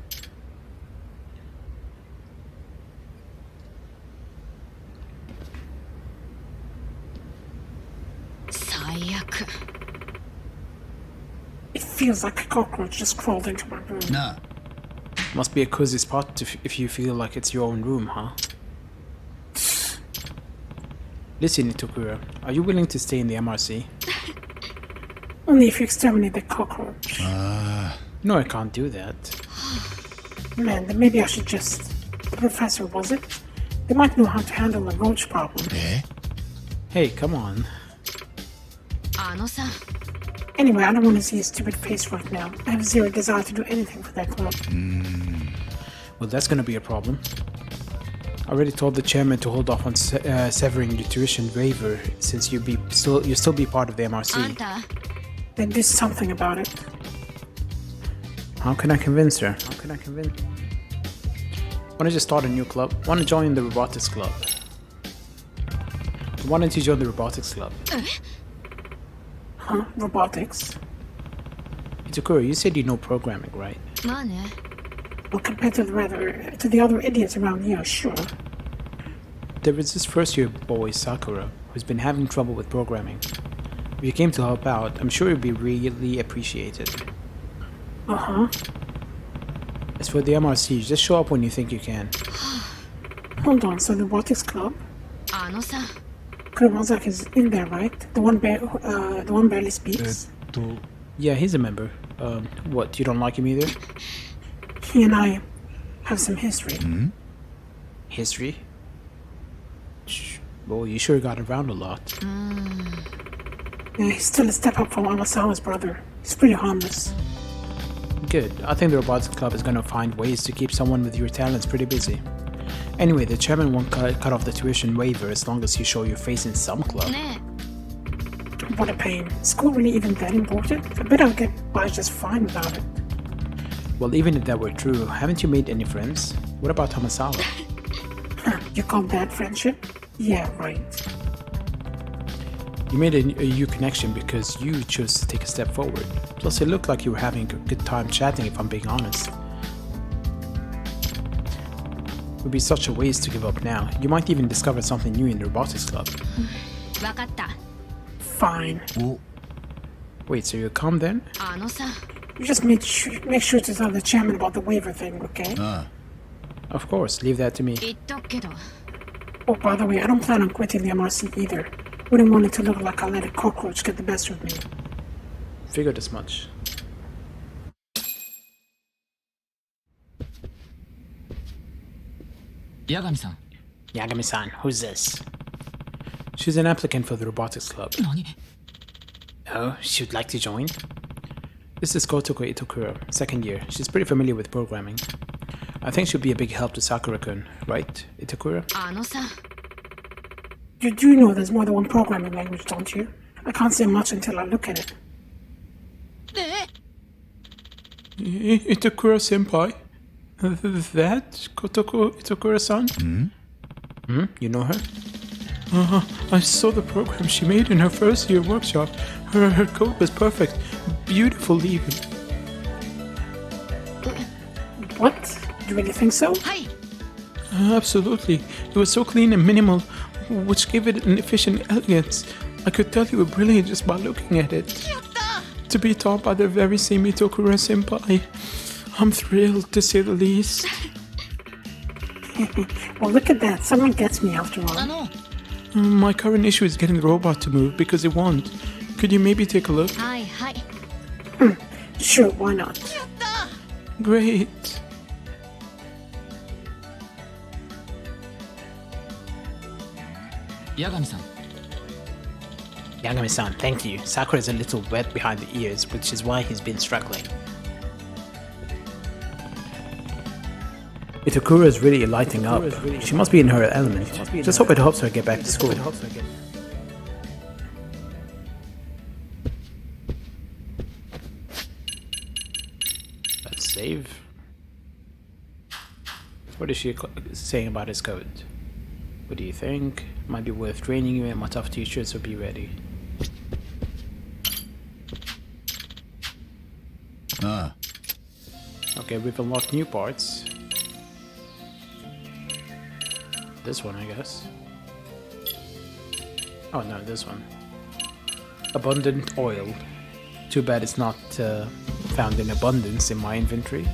It feels like a cockroach just crawled into my room. Nah. Must be a cozy spot if you feel like it's your own room, huh? Listen, Itakura, are you willing to stay in the MRC? Only if you exterminate the cockroach. No, I can't do that. Man, then maybe I should just... The professor, was it? They might know how to handle a roach problem. Eh? Hey, come on. Anyway, I don't want to see his stupid face right now. I have zero desire to do anything for that club. Well, that's gonna be a problem. I already told the chairman to hold off on severing the tuition waiver since you'll still be part of the MRC. Then do something about it. How can I convince her? Wanna just start a new club? Wanna join the robotics club? Why don't you join the robotics club? Huh? Robotics? Itakura, you said you know programming, right? Well, compared to the other idiots around here, sure. There is this first year boy, Sakura, who's been having trouble with programming. If you came to help out, I'm sure it would be really appreciated. Uh-huh. As for the MRC, just show up when you think you can. Hold on, so the robotics club? Kuromazaki is in there, right? The one barely speaks? Yeah, he's a member. What, you don't like him either? He and I have some history. History? Boy, you sure got around a lot. Yeah, he's still a step up from Amasawa's brother. He's pretty harmless. Good. I think the robotics club is gonna find ways to keep someone with your talents pretty busy. Anyway, the chairman won't cut off the tuition waiver as long as you show your face in some club. What a pain. Is school really even that important? I bet I'll get by just fine without it. Well, even if that were true, haven't you made any friends? What about Hamasawa? You call that friendship? Yeah, right. You made a new connection because you chose to take a step forward. Plus, it looked like you were having a good time chatting, if I'm being honest. It would be such a waste to give up now. You might even discover something new in the robotics club. Fine. Wait, so you're calm then? You just make sure to tell the chairman about the waiver thing, okay? Of course, leave that to me. Oh, by the way, I don't plan on quitting the MRC either. Wouldn't want it to look like I let a cockroach get the best of me. Figured as much. Yagami-san. Yagami-san, who's this? She's an applicant for the robotics club. Nani? Oh, she'd like to join? This is Kotoko Itokura, second year. She's pretty familiar with programming. I think she'll be a big help to Sakura-kun, right, Itokura? あのさ You do know there's more than one programming language, don't you? I can't say much until I look at it. Itokura senpai? That Kotoko Itokura-san? You know her? I saw the program she made in her first year workshop. Her code was perfect. Beautiful even. What? You really think so? はい Absolutely. It was so clean and minimal, which gave it an efficient elegance. I could tell you were brilliant just by looking at it. やった To be taught by the very same Itokura senpai. I'm thrilled, to say the least. Well, look at that. Someone gets me after all. あの My current issue is getting the robot to move because it won't. Could you maybe take a look? はいはい Sure, why not? やった Great. Yagami-san. Yagami-san, thank you. Sakura is a little wet behind the ears, which is why he's been struggling. Itokura is really lighting up. She must be in her element. Just hope it helps her get back to school. Let's save. What is she saying about his code? What do you think? Might be worth training you, and my tough teachers will be ready. Okay, we've unlocked new parts. This one, I guess. Oh no, this one. Abundant oil. Too bad it's not found in abundance in my inventory.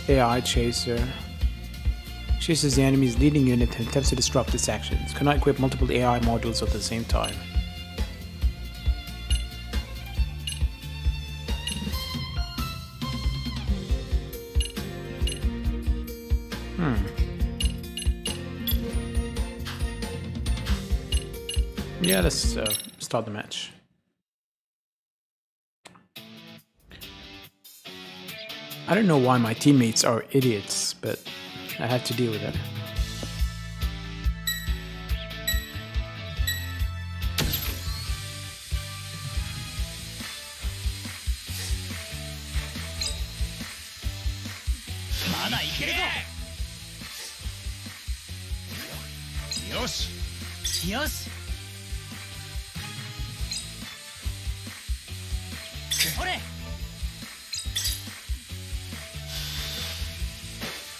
AI Chaser. Chases the enemy's leading unit and attempts to disrupt its actions. Cannot equip multiple AI modules at the same time. Yeah, let's start the match. I don't know why my teammates are idiots, but I have to deal with it.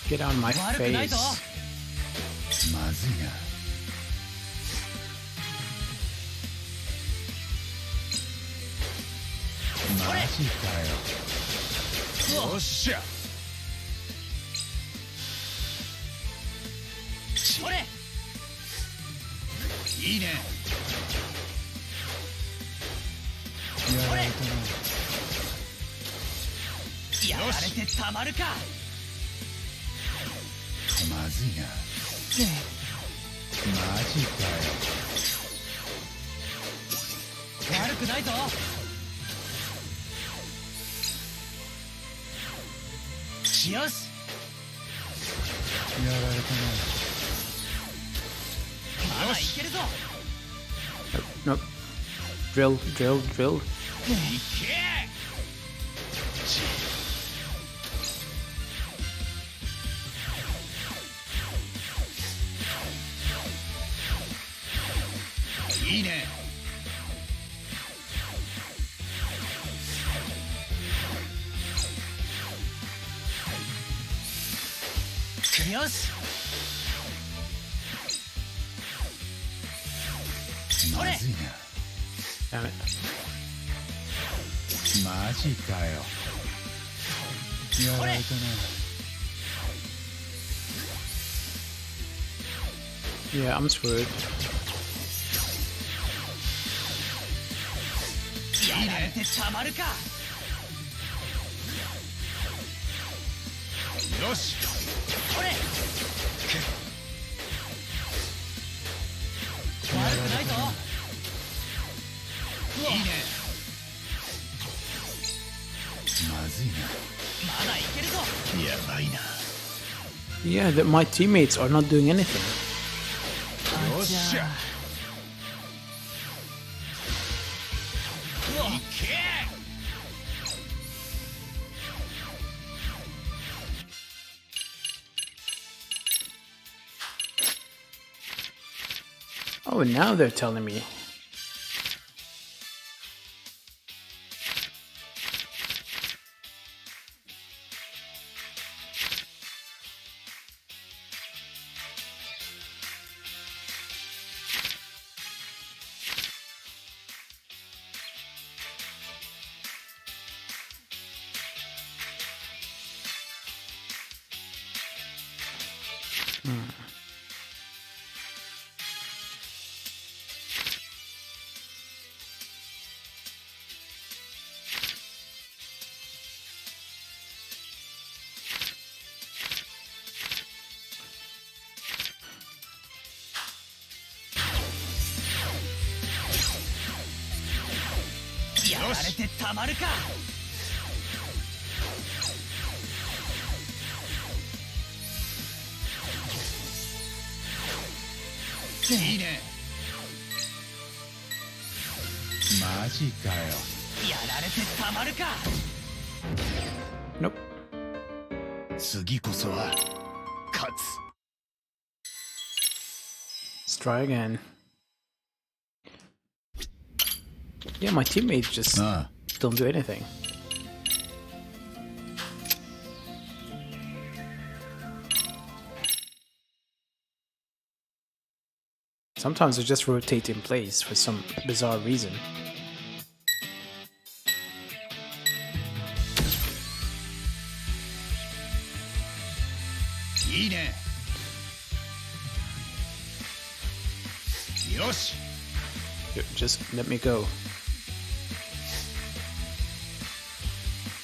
Get on my face. まずいな。マジかよ。よっしゃ。いいね。やられたな。やられてたまるか。まずいな。マジかよ。悪くないぞ。よし。やられたな。まだいけるぞ。No. Drill, drill, drill. いけ。いいね。よし。まずいな。 Damn it. マジかよ。やられたな。 Yeah, I'm screwed. やられてたまるか。よし。これ。悪くないぞ。いいね。まずいな。まだいけるぞ。やばいな。 Yeah, that my teammates are not doing anything. よっしゃ。 いけ。 Oh, now they're telling me. Yeah. やられてたまるか。いいね。マジかよ。やられてたまるか。 Nope. 次こそは勝つ。 Let's try again. Yeah, my teammates just ああ。 don't do anything. Sometimes they just rotate in place for some bizarre reason. いいね。よし。 Just let me go.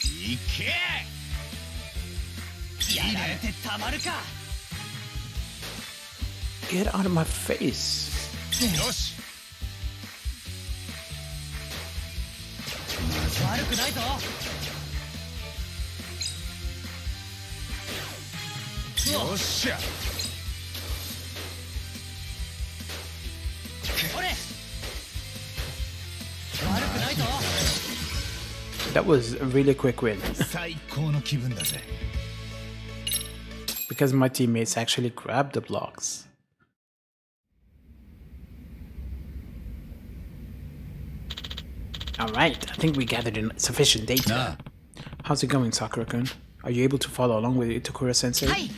いけ。やられてたまるか。 Get out of my face. よし。悪くないぞ。よっしゃ。これ。悪くないぞ。 That was a really quick win. 最高の気分だぜ。 Because my teammates actually grabbed the blocks. Alright, I think we gathered sufficient data. なあ。 How's it going, Sakura-kun? Are you able to follow along with Itakura-sensei? はい。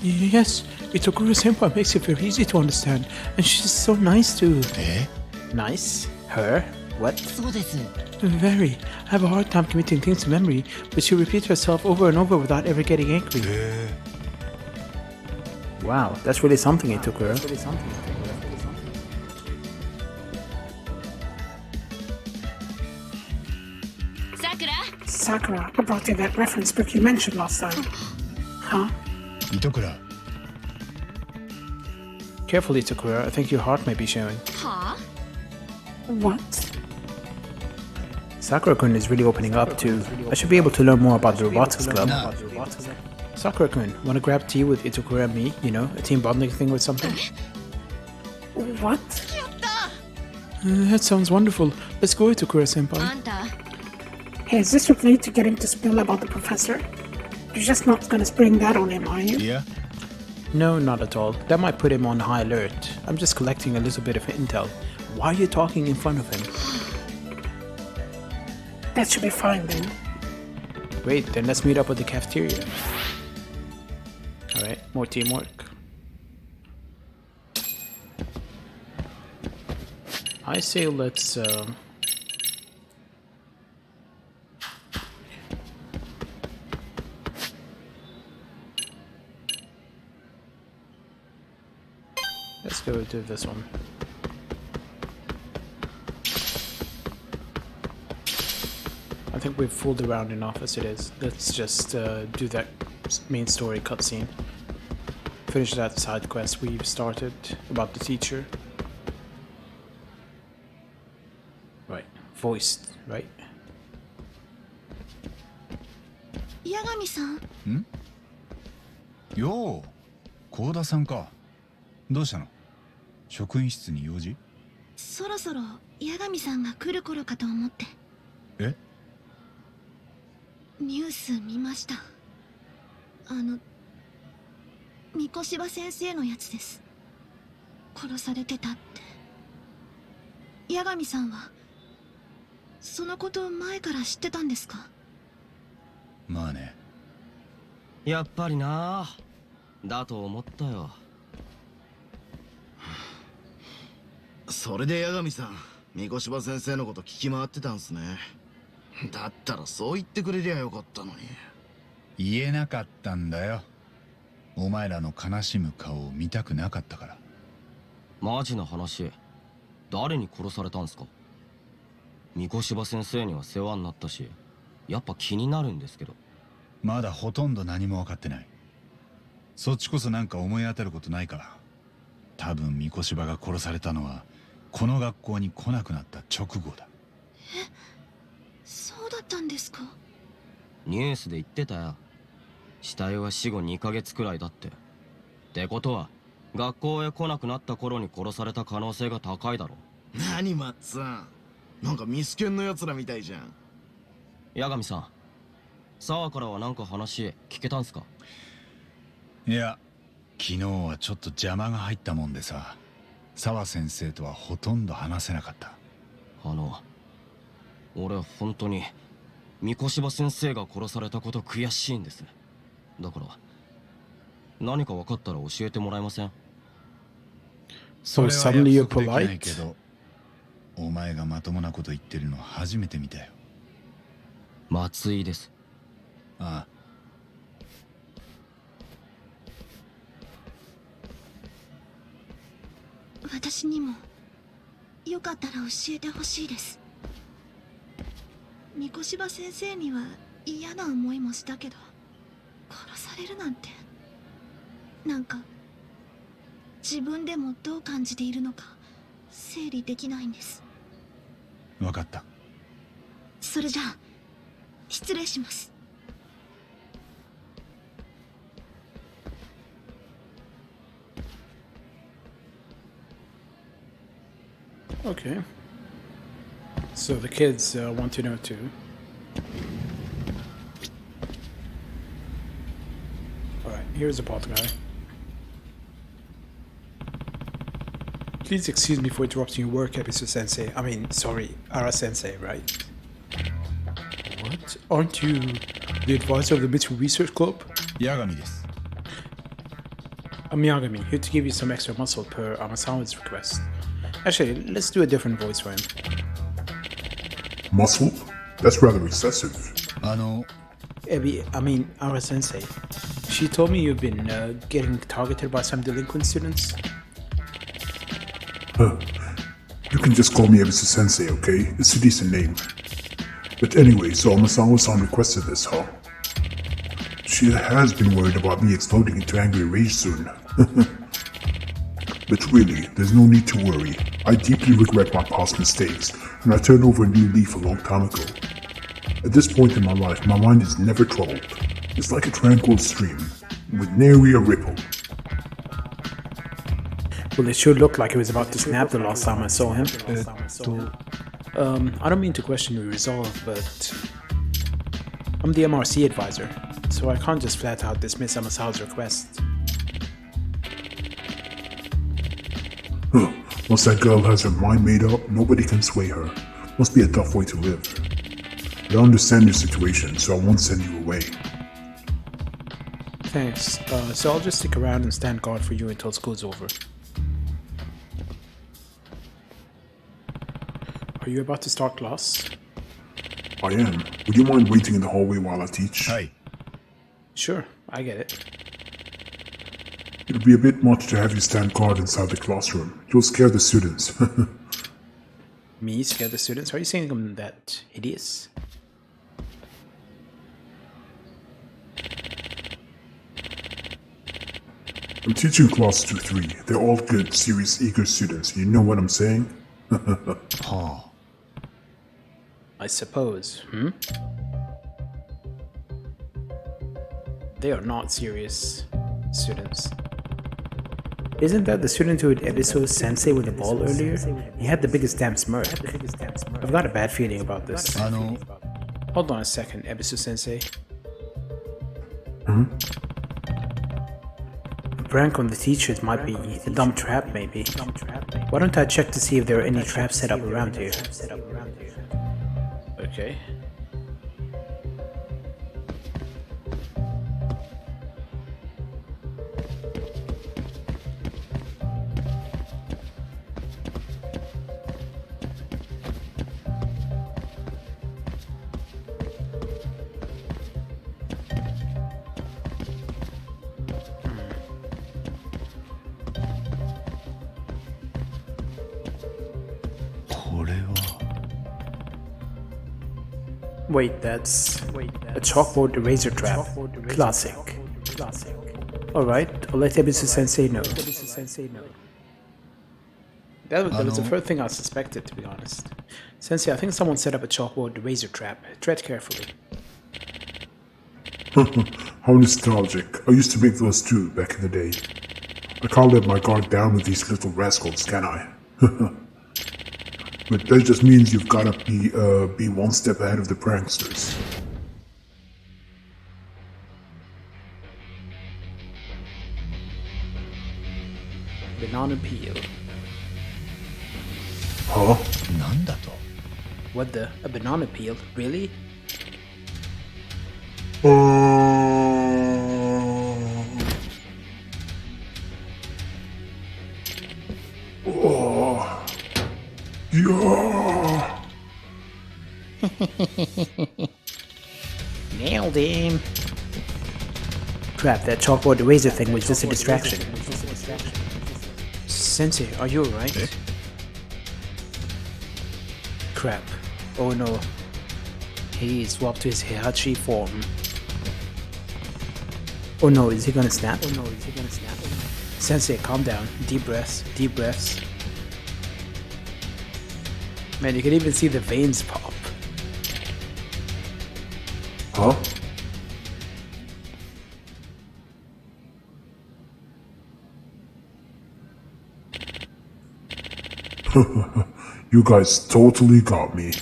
Yes, Itakura-senpai makes it very easy to understand, and she's so nice too. え？ Nice? Her? What? そうです。 Very. I have a hard time committing things to memory, but she repeats herself over and over without ever getting angry. Wow, that's really something, Itakura. Sakura, I brought you that reference book you mentioned last time. Huh? 糸倉。 Careful, Itakura. I think your heart may be showing. What? Sakura-kun is really opening up too. I should be able to learn more about the Robotics Club. Nah. Sakura-kun, wanna grab tea with Itakura and me? You know, a team bonding thing or something? What? That sounds wonderful. Let's go, Itakura-senpai. Hey, is this your play to get him to spill about the professor? You're just not gonna spring that on him, are you? いや。 No, not at all. That might put him on high alert. I'm just collecting a little bit of intel. Why are you talking in front of him? That should be fine then. Great, then let's meet up at the cafeteria. Alright, more teamwork. I say let's go to this one. I think we've fooled around enough as it is. Let's just do that main story cutscene. Finish that side quest we've started about the teacher. Right, voiced, right? 八神さん。よう幸田さんか。どうしたの？職員室に用事？そろそろ八神さんが来る頃かと思って。え？ニュース見ました。三越柴先生のやつです。殺されてたって。八神さんはそのこと前から知ってたんですか？まあね。やっぱりな。だと思ったよ。それで八神さん、三越柴先生のこと聞き回ってたんすね。だったらそう言ってくれりゃよかったのに。言えなかったんだよ。お前らの悲しむ顔を見たくなかったから。マジな話、誰に殺されたんすか？三越柴先生には世話になったし、やっぱ気になるんですけど。まだほとんど何も分かってない。そっちこそなんか思い当たることないか？多分三越柴が殺されたのはこの学校に来なくなった直後だ。え、そうだったんですか？ニュースで言ってたよ。死体は死後2ヶ月くらいだって。ってことは学校へ来なくなった頃に殺された可能性が高いだろ。何マッツン、なんかミスケンのやつらみたいじゃん。八神さん、沢からは何か話聞けたんすか？いや、昨日はちょっと邪魔が入ったもんでさ、沢先生とはほとんど話せなかった。俺本当に三越柴先生が殺されたこと悔しいんです。だから何か分かったら教えてもらえません？ So suddenly you're それは約束できないけ polite? ど、お前がまともなこと言ってるの初めて見たよ。松井です。ああ。私にもよかったら教えてほしいです。三越柴先生には嫌な思いもしたけど、殺されるなんて、なんか自分でもどう感じているのか整理できないんです。分かった。それじゃあ失礼します。Okay. So the kids want to know too. Alright, here's the pot guy. Please excuse me for interrupting your work, Ebisu Sensei. I mean, sorry, Ara Sensei, right? What? Aren't you the advisor of the Mitsu Research Club? 八神です。 I'm Yagami, here to give you some extra muscle per Amasawa's request. Actually, let's do a different voice for him. Muscle? That's rather excessive. Ara Sensei. She told me you've been getting targeted by some delinquent students. You can just call me Ebisu Sensei, okay? It's a decent name. But anyway, so Amasawa-san requested this, huh? She has been worried about me exploding into angry rage soon. But really, there's no need to worry. I deeply regret my past mistakes, and I turned over a new leaf a long time ago. At this point in my life, my mind is never troubled. It's like a tranquil stream, with nary a ripple. Well, it sure looked like he was about to snap the last time I saw him. I don't mean to question your resolve, but I'm the MRC advisor, so I can't just flat out dismiss Amasawa's request. Once that girl has her mind made up, nobody can sway her. Must be a tough way to live. But I understand your situation, so I won't send you away. Thanks. So I'll just stick around and stand guard for you until school's over. Are you about to start class? I am. Would you mind waiting in the hallway while I teach? Hi. Sure, I get it. It'll be a bit much to have you stand guard inside the classroom. You'll scare the students. Me scare the students? Are you saying I'm that hideous? I'm teaching class 2-3. They're all good, serious, eager students. You know what I'm saying? は I suppose. They are not serious students. Isn't that the student who had episode Sensei with the ball earlier? He had the biggest damn smirk. I've got a bad feeling about this. あ。Hold on a second, Ebisu Sensei. A prank on the teachers might be a dumb trap, maybe. Why don't I check to see if there are any traps set up around here? Okay. Wait, that's a chalkboard eraser trap. Classic. Alright, I'll let Ebisu Sensei know. That was the first thing I suspected, to be honest. Sensei, I think someone set up a chalkboard eraser trap. Tread carefully. How nostalgic. I used to make those too back in the day. I can't let my guard down with these little rascals, can I? But that just means you've gotta be one step ahead of the pranksters. Banana peel. Huh? なんだと What the? A banana peel? Really? Yeah. Nailed him. Crap, that chalkboard eraser thing was just a distraction. Sensei, are you alright? Crap. Oh no. He swapped to his Heihachi form. Oh no, is he gonna snap? Sensei, calm down. Deep breaths, deep breaths. Man, you can even see the veins pop. Huh? You guys totally got me.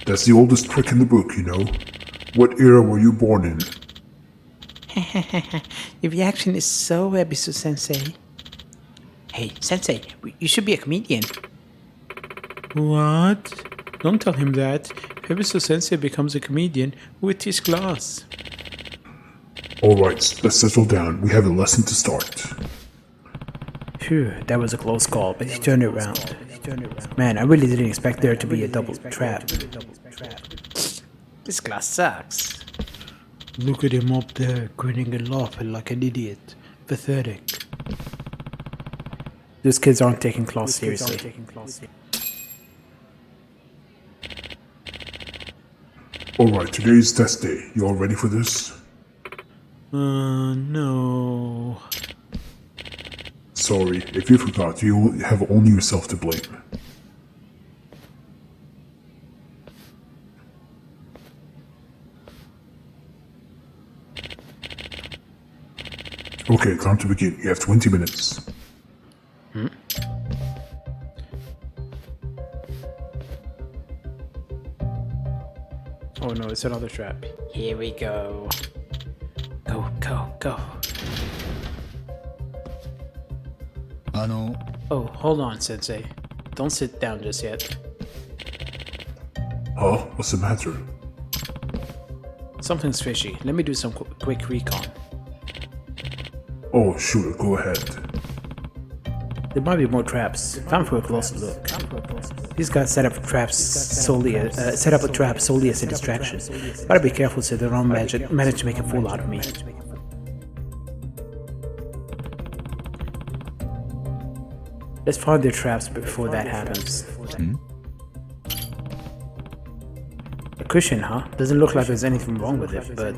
That's the oldest trick in the book, you know. What era were you born in? Your reaction is so Ebisu Sensei. Hey, Sensei, you should be a comedian. What? Don't tell him that. Ebisu Sensei becomes a comedian with his class. Alright, let's settle down. We have a lesson to start. Phew, that was a close call, but he turned it around. Man, I really didn't expect there to be a double trap. This class sucks. Look at him up there, grinning and laughing like an idiot. Pathetic. These kids aren't taking class seriously. Alright, today's test day. You all ready for this? No. Sorry, if you forgot, you have only yourself to blame. Okay, time to begin. You have 20 minutes. Oh no, it's another trap. Here we go. Go, go, go. あの Oh, hold on, Sensei. Don't sit down just yet. Huh? What's the matter? Something's fishy. Let me do some quick recon. Oh, sure, go ahead. There might be more traps. Time for a closer look. These guys set up traps solely, set up a trap solely as a distraction. Gotta be careful so they don't manage to make a fool out of me. Let's find their traps before that happens. A cushion, huh? Doesn't look like there's anything wrong with it, but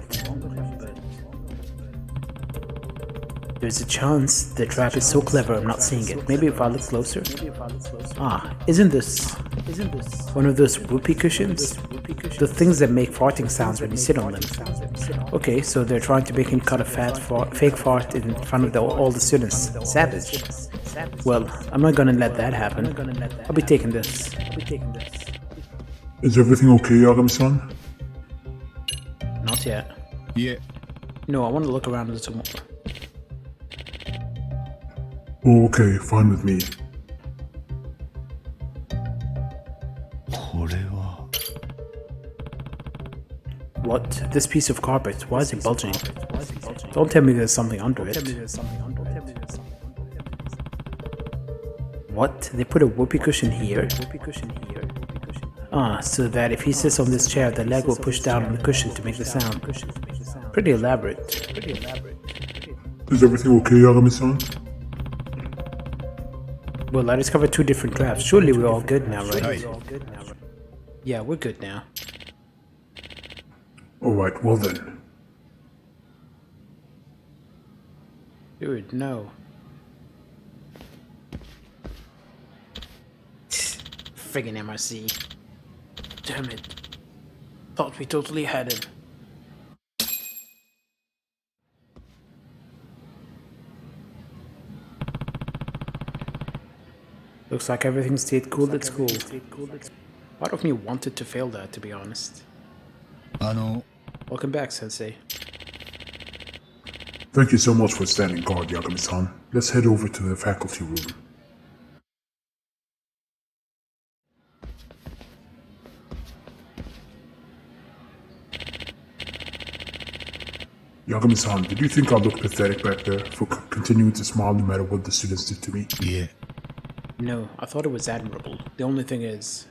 there's a chance the trap is so clever I'm not seeing it. Maybe if I look closer. Ah, isn't this one of those whoopee cushions? The things that make farting sounds when you sit on them. Okay, so they're trying to make him cut a fake fart in front of all the students. Savage. Well, I'm not gonna let that happen. I'll be taking this. Is everything okay, Yagami-san? Not yet. Yeah. No, I want to look around a little more. Oh, okay, fine with me. これは What? This piece of carpet, why is it bulging? Don't tell me there's something under it. What? They put a whoopee cushion here? Ah, so that if he sits on this chair, the leg will push down on the cushion to make the sound. Pretty elaborate. Is everything okay, Yagami-san? Well, I discovered 2 different traps. Surely we're all good now, right? Yeah, we're good now. Alright, well then. Dude, no. Friggin' MRC. Damn it. Thought we totally had him. Looks like everything stayed cool at school. Part of me wanted to fail that, to be honest. Welcome back, Sensei. Thank you so much for standing guard, Yagami-san. Let's head over to the faculty room. Yagami-san, did you think I looked pathetic back there for continuing to smile no matter what the students did to me? Yeah. No, I thought it was admirable. The only thing is,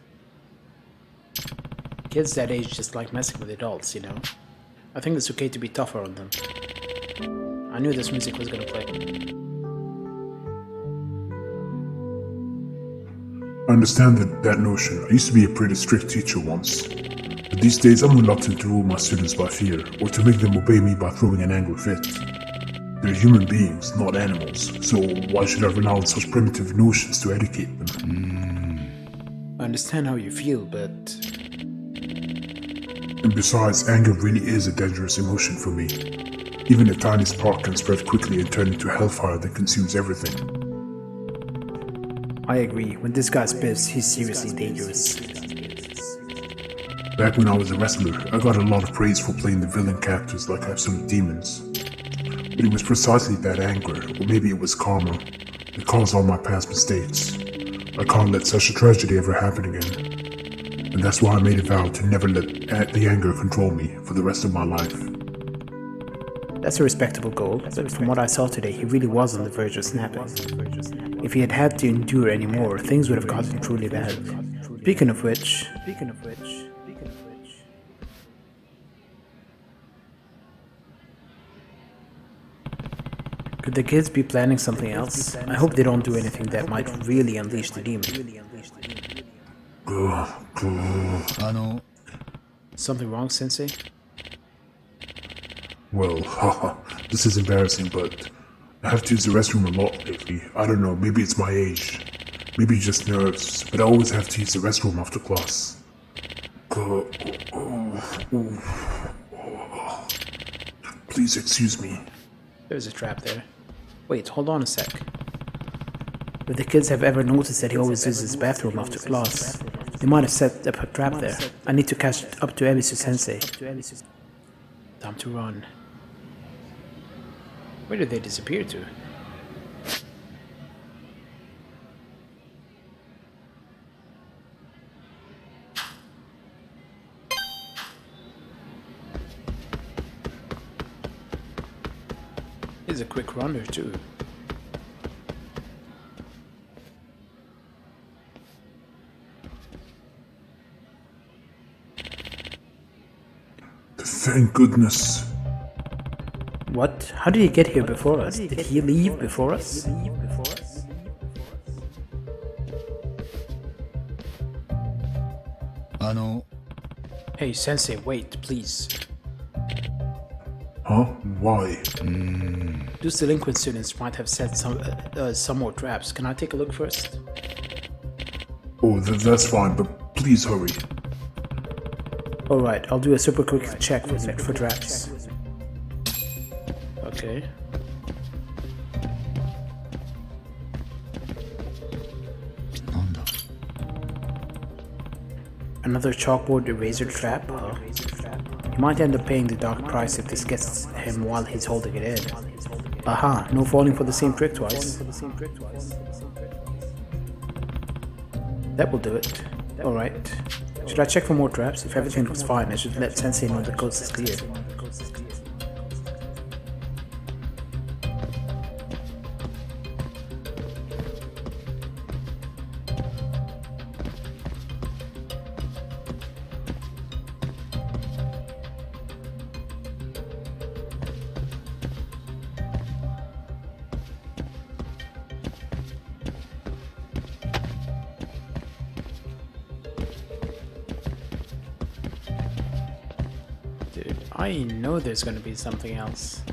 kids that age just like messing with adults, you know? I think it's okay to be tougher on them. I knew this music was gonna play. I understand that notion. I used to be a pretty strict teacher once. But these days I'm reluctant to rule my students by fear, or to make them obey me by throwing an angry fit. They're human beings, not animals, so why should I renounce such primitive notions to educate them? I understand how you feel, but And besides, anger really is a dangerous emotion for me. Even a tiny spark can spread quickly and turn into hellfire that consumes everything. I agree. When this guy's pissed, he's seriously dangerous. Back when I was a wrestler, I got a lot of praise for playing the villain characters like absolute demons. But it was precisely that anger, or maybe it was karma, that caused all my past mistakes. I can't let such a tragedy ever happen again. And that's why I made a vow to never let the anger control me for the rest of my life. That's a respectable goal, but from what I saw today, he really was on the verge of snapping. If he had had to endure any more, things would have gotten truly bad. Speaking of which... Could the kids be planning something else? I hope they don't do anything that might really unleash the demon. Something wrong, Sensei? Well, haha, this is embarrassing, but I have to use the restroom a lot lately. I don't know, maybe it's my age. Maybe just nerves, but I always have to use the restroom after class. Please excuse me. There's a trap there. Wait, hold on a sec. If the kids have ever noticed that he always uses his bathroom after class, they might have set up a trap there. I need to catch up to Ebisu Sensei. Time to run. Where did they disappear to? He's a quick runner too. Thank goodness. What? How did he get here before us? Did he leave before us? Hey, Sensei, wait, please. Huh? Why? Those delinquent students might have set some more traps. Can I take a look first? Oh, that's fine, but please hurry. Alright, I'll do a super quick check for traps. Okay. Another chalkboard eraser trap, huh? He might end up paying the dark price if this gets him while he's holding it in. Aha, no falling for the same trick twice. That will do it. Alright. Should I check for more traps? If everything looks fine, I should let Sensei know the coast is clear. Dude, I know there's gonna be something else.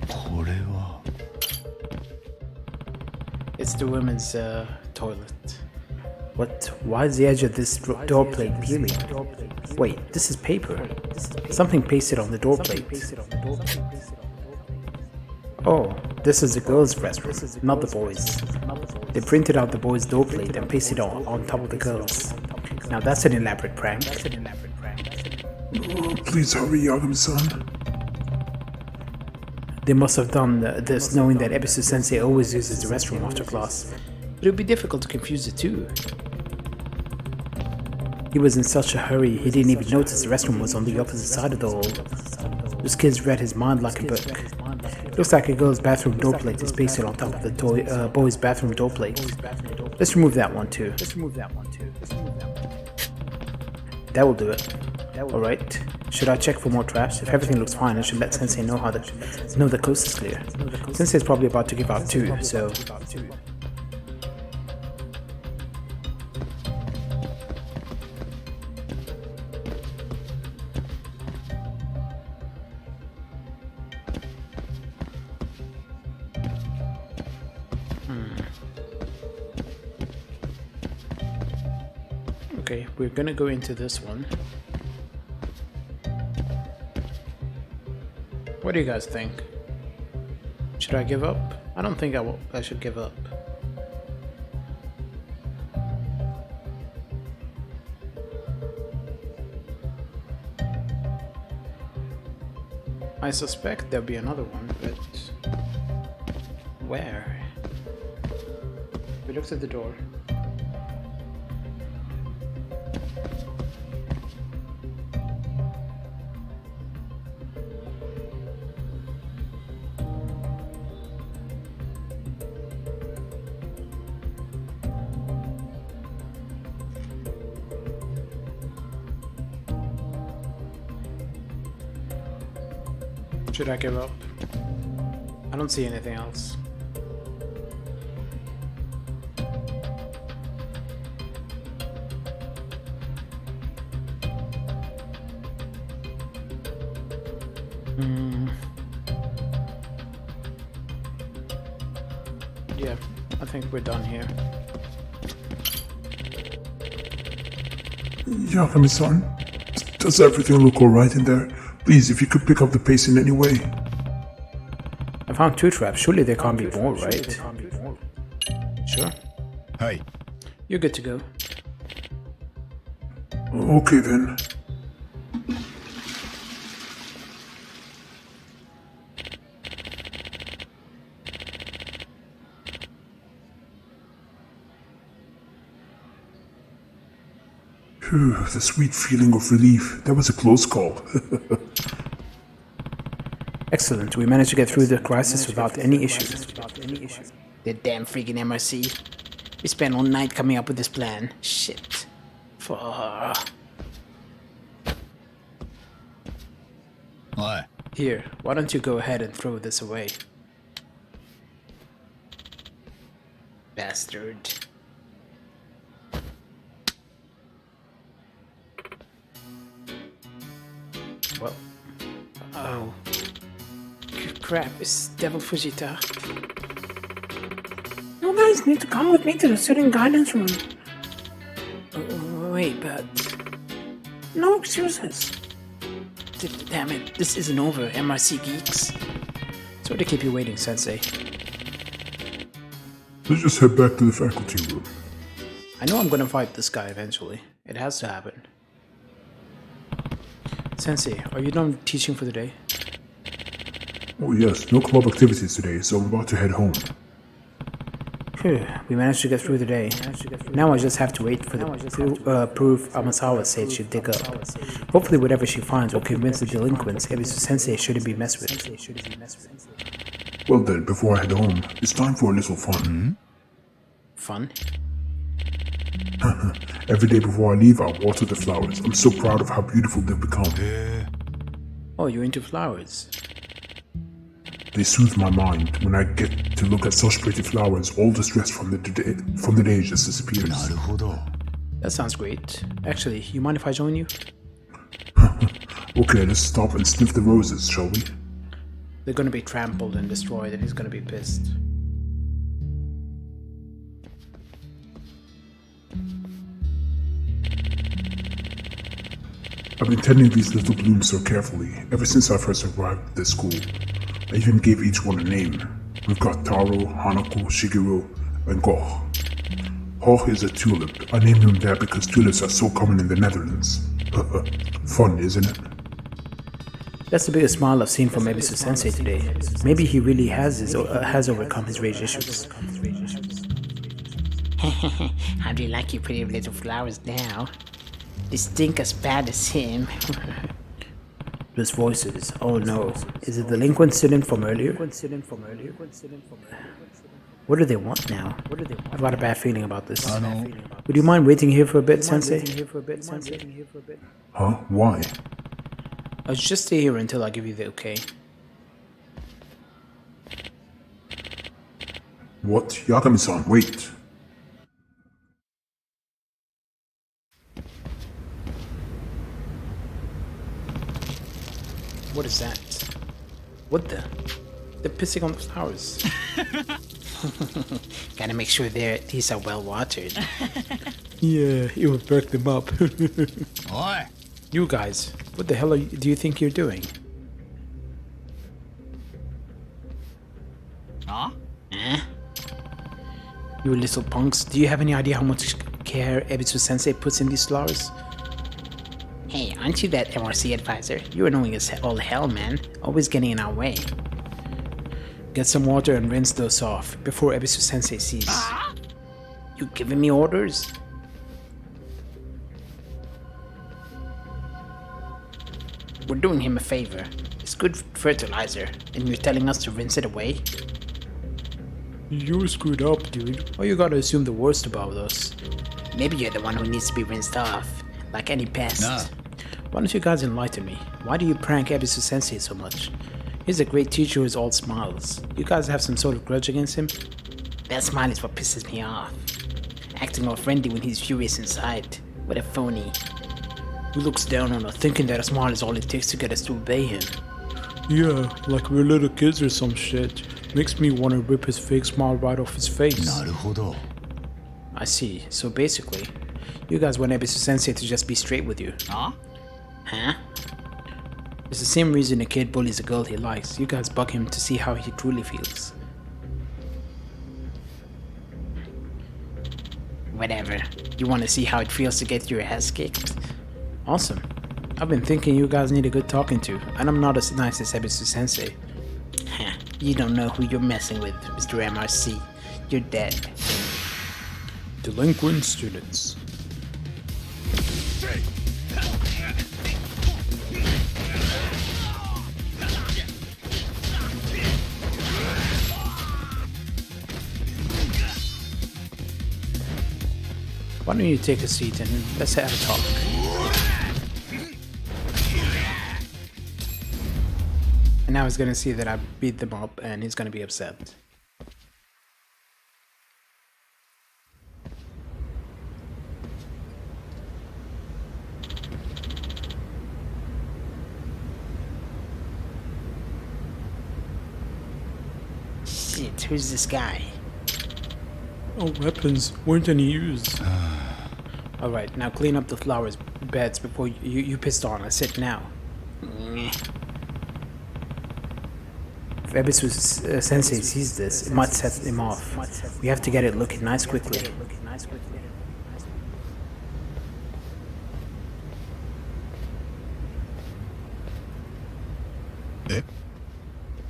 これは It's the women's toilet. What? Why is the edge of this door plate peeling? Wait, this is paper. Something pasted on the door plate. Oh, this is the girls' restroom, not the boys'. They printed out the boys' door plate and pasted it on top of the girls'. Now that's an elaborate prank. Oh, please hurry, Yagami-san. They must have done this knowing that Ebisu Sensei always uses the restroom after class. But it would be difficult to confuse the two. He was in such a hurry, he didn't even notice the restroom was on the opposite side of the hall. Those kids read his mind like a book. Looks like a girl's bathroom door plate is pasted on top of the boy's bathroom door plate. Let's remove that one too. That will do it. Alright. Should I check for more traps? If everything looks fine, I should let Sensei know the coast is clear. Sensei's probably about to give out too, so... Okay, we're gonna go into this one. What do you guys think? Should I give up? I don't think I should give up. I suspect there'll be another one, but where? We looked at the door. Should I give up? I don't see anything else. Yeah, I think we're done here. Yagami-san, does everything look alright in there? Please, if you could pick up the pace in any way. I found 2 traps. Surely there can't be more, right? Sure. Hi. You're good to go. Okay then. Phew, the sweet feeling of relief. That was a close call. Excellent. We managed to get through the crisis without any issues. The damn freaking MRC. We spent all night coming up with this plan. Shit. Fuck. Oi. Here, why don't you go ahead and throw this away? Bastard. Oh. Crap, it's Devil Fujita. You guys need to come with me to the student guidance room. Wait, but... No excuses. Damn it, this isn't over, MRC geeks. Sorry to keep you waiting, Sensei. Let's just head back to the faculty room. I know I'm gonna fight this guy eventually. It has to happen. Sensei, are you done teaching for the day? Oh yes, no club activities today, so I'm about to head home. Phew, we managed to get through the day. Now I just have to wait for the proof Amasawa said she'd dig up. Hopefully whatever she finds will convince the delinquents Ebisu Sensei shouldn't be messed with. Well then, before I head home, it's time for a little fun. Fun? Every day before I leave, I water the flowers. I'm so proud of how beautiful they've become. Oh, you're into flowers. They soothe my mind. When I get to look at such pretty flowers, all the stress from the day just disappears. That sounds great. Actually, you mind if I join you? Okay, let's stop and sniff the roses, shall we? They're gonna be trampled and destroyed and he's gonna be pissed. I've been tending these little blooms so carefully ever since I first arrived at this school. I even gave each one a name. We've got Taro, Hanako, Shigeru, and Goh. Hoch is a tulip. I named him that because tulips are so common in the Netherlands. Fun, isn't it? That's the biggest smile I've seen from Ebisu Sensei today. Maybe he really has overcome his rage issues. How do you like your pretty little flowers now? They stink as bad as him. Those voices. Oh no. Is it the delinquent student from earlier? What do they want now? I've got a bad feeling about this. Would you mind waiting here for a bit, Sensei? Huh? Why? I'll just stay here until I give you the okay. What? Yagami-san, wait. What is that? What the? They're pissing on the flowers. Gotta make sure these are well watered. Yeah, it will break them up. Oi! You guys, what the hell do you think you're doing? Huh? You little punks, do you have any idea how much care Ebisu Sensei puts in these flowers? Hey, aren't you that MRC advisor? You're annoying as all hell, man. Always getting in our way. Get some water and rinse those off before Ebisu Sensei sees. You giving me orders? We're doing him a favor. It's good fertilizer, and you're telling us to rinse it away? You're screwed up, dude. Or you gotta assume the worst about us. Maybe you're the one who needs to be rinsed off, like any pest. Nah. Why don't you guys enlighten me? Why do you prank Ebisu Sensei so much? He's a great teacher who's all smiles. You guys have some sort of grudge against him? That smile is what pisses me off. Acting all friendly when he's furious inside. What a phony. He looks down on us, thinking that a smile is all it takes to get us to obey him. Yeah, like we're little kids or some shit. Makes me want to rip his fake smile right off his face. なるほど。 I see. So basically, you guys want Ebisu Sensei to just be straight with you. Huh? Huh? It's the same reason a kid bullies a girl he likes. You guys bug him to see how he truly feels. Whatever. You want to see how it feels to get your ass kicked? Awesome. I've been thinking you guys need a good talking to, and I'm not as nice as Ebisu Sensei. Huh. You don't know who you're messing with, Mr. MRC. You're dead. Delinquent students. Why don't you take a seat and let's have a talk? And now he's gonna see that I beat them up and he's gonna be upset. Shit, who's this guy? Oh, weapons weren't any used. Alright, now clean up the flowers beds before you pissed on. I said now. If Ebisu Sensei sees this, it might set him off. We have to get it looking nice quickly.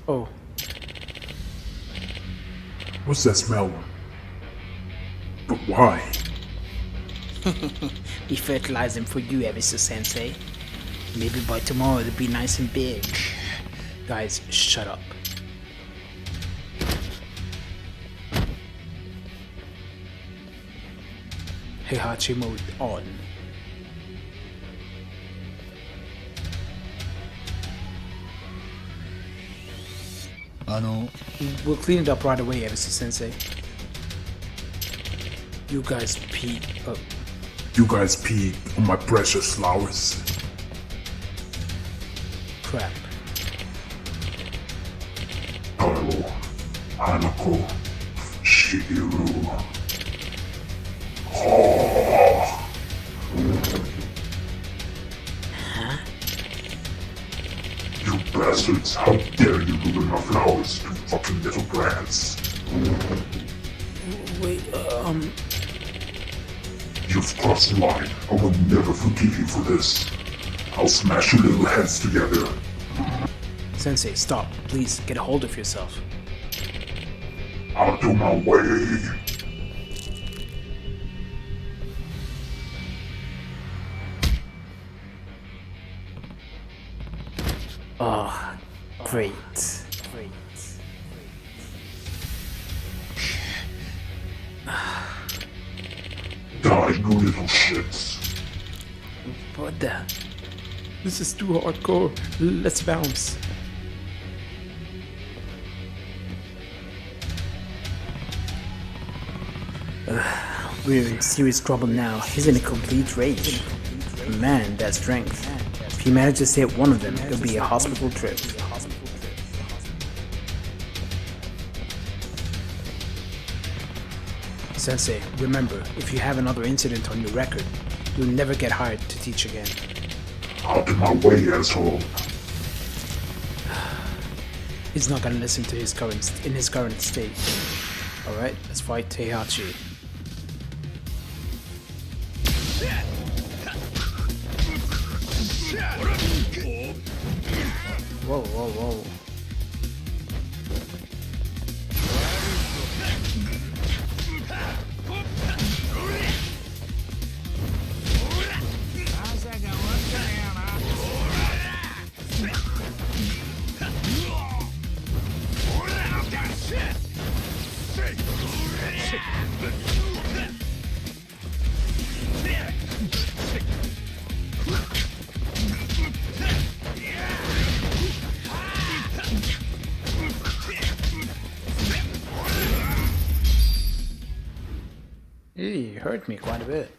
Oh, What's that smell? But why? We fertilize them for you, Ebisu Sensei. Maybe by tomorrow they'll be nice and big. guys, shut up. Heihachi mode on. We'll clean it up right away, Ebisu Sensei. You guys pee. Oh, You guys peed on my precious flowers. crap. Taro, Hanako, Shigeru. You bastards, how dare you ruin my flowers, you fucking little brats. Wait, You've crossed the line. I will never forgive you for this. I'll smash your little heads together. Sensei, stop. Please, get a hold of yourself. Out of my way. Oh, great. Die, you little shits. What the? This is too hardcore. Let's bounce. We're in serious trouble now. He's in a complete rage. Man, that strength. If he manages to hit one of them, it'll be a hospital trip. Sensei, remember, if you have another incident on your record, you'll never get hired to teach again. Out of my way, asshole. He's not gonna listen to his current state. Alright, let's fight Heihachi. Whoa, whoa, whoa. He hurt me quite a bit.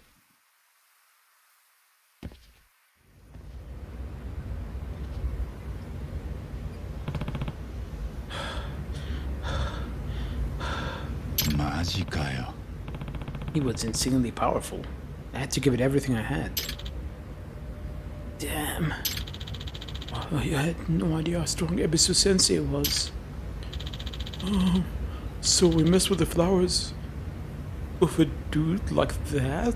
He was insanely powerful. I had to give it everything I had. Damn. I had no idea how strong Ebisu Sensei was. Oh, so we messed with the flowers with a dude like that?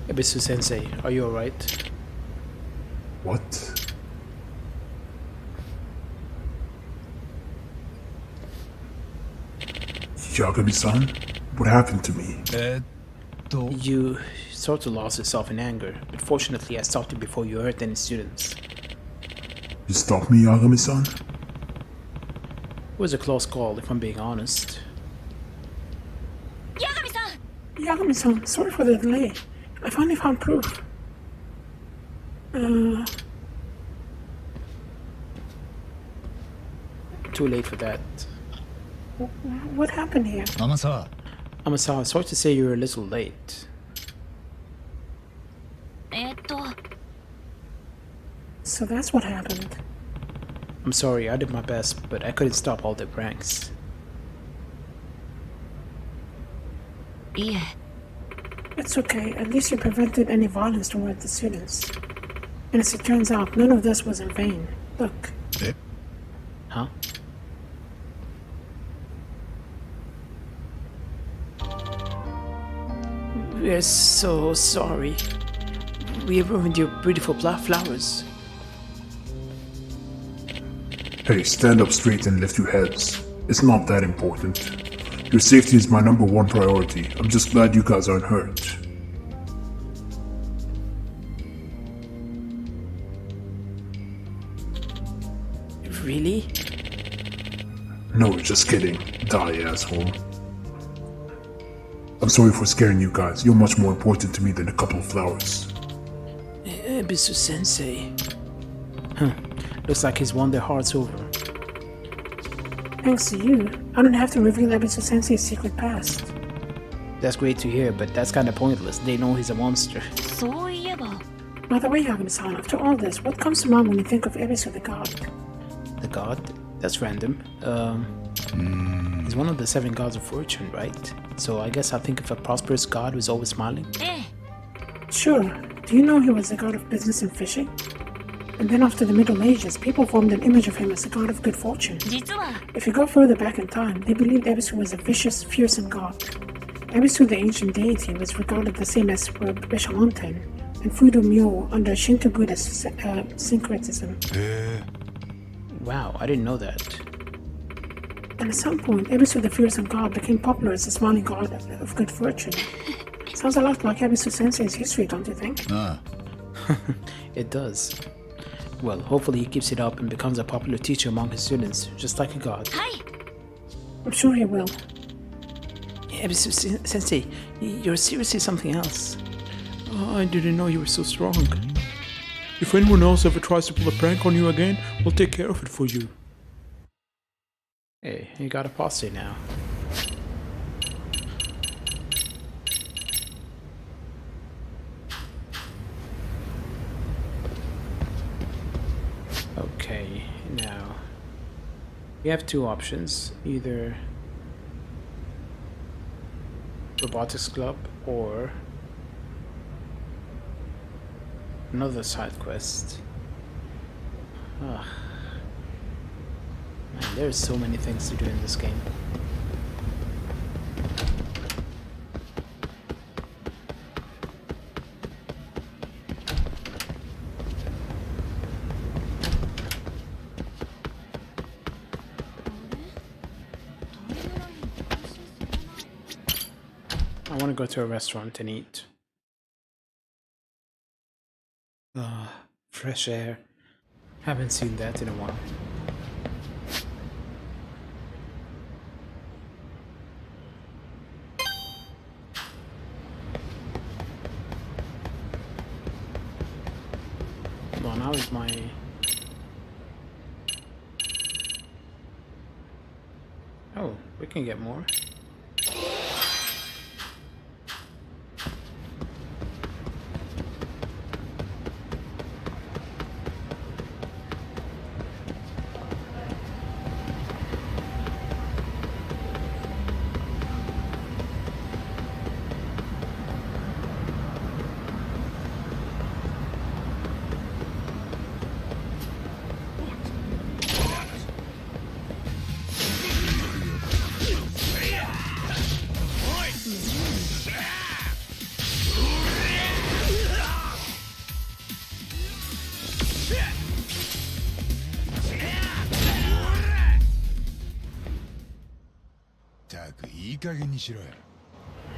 Ebisu Sensei, are you alright? What? Yagami-san? What happened to me? You sort of lost yourself in anger, but fortunately I stopped you before you hurt any students. You stopped me, Yagami-san? It was a close call, if I'm being honest. Yagami-san, sorry for the delay. I finally found proof. Too late for that. What happened here? Amasawa, sorry to say you're a little late. so that's what happened. I'm sorry, I did my best, but I couldn't stop all the pranks. いえ It's okay, at least you prevented any violence toward the students. And as it turns out, none of this was in vain. Look, Huh? We're so sorry. We ruined your beautiful flowers. Hey, stand up straight and lift your heads. It's not that important. Your safety is my number one priority. I'm just glad you guys aren't hurt. Really? No, just kidding. Die, asshole. I'm sorry for scaring you guys. You're much more important to me than a couple of flowers. Ebisu Sensei. Huh. Looks like he's won their hearts over. thanks to you, I don't have to reveal Ebisu Sensei's secret past. That's great to hear, but that's kinda pointless. They know he's a monster. そういえば By the way, Yagami-san, after all this, what comes to mind when you think of Ebisu the god? The god? That's random. He's one of the 7 gods of fortune, right? So I guess I think of a prosperous god who's always smiling. ええ Sure. Do you know he was the god of business and fishing? And then after the Middle Ages, people formed an image of him as the god of good fortune. 実は If you go further back in time, they believed Ebisu was a vicious, fearsome god. Ebisu, the ancient deity, was regarded the same as Bishamonten and Fudo Myo under Shinto Buddhist syncretism. Wow, I didn't know that. And at some point, Ebisu the fearsome god became popular as the smiling god of good fortune. Sounds a lot like Ebisu Sensei's history, don't you think? It does. Well, hopefully he keeps it up and becomes a popular teacher among his students, just like a god. はい I'm sure he will. Ebisu Sensei, you're seriously something else. Oh, I didn't know you were so strong. If anyone else ever tries to pull a prank on you again, we'll take care of it for you. Hey, you got a posse now. Okay, now we have 2 options, either robotics club or another side quest. Ugh. Man, there's so many things to do in this game. I want to go to a restaurant and eat. Fresh air. Haven't seen that in a while. Hold on, how is my... Oh, we can get more.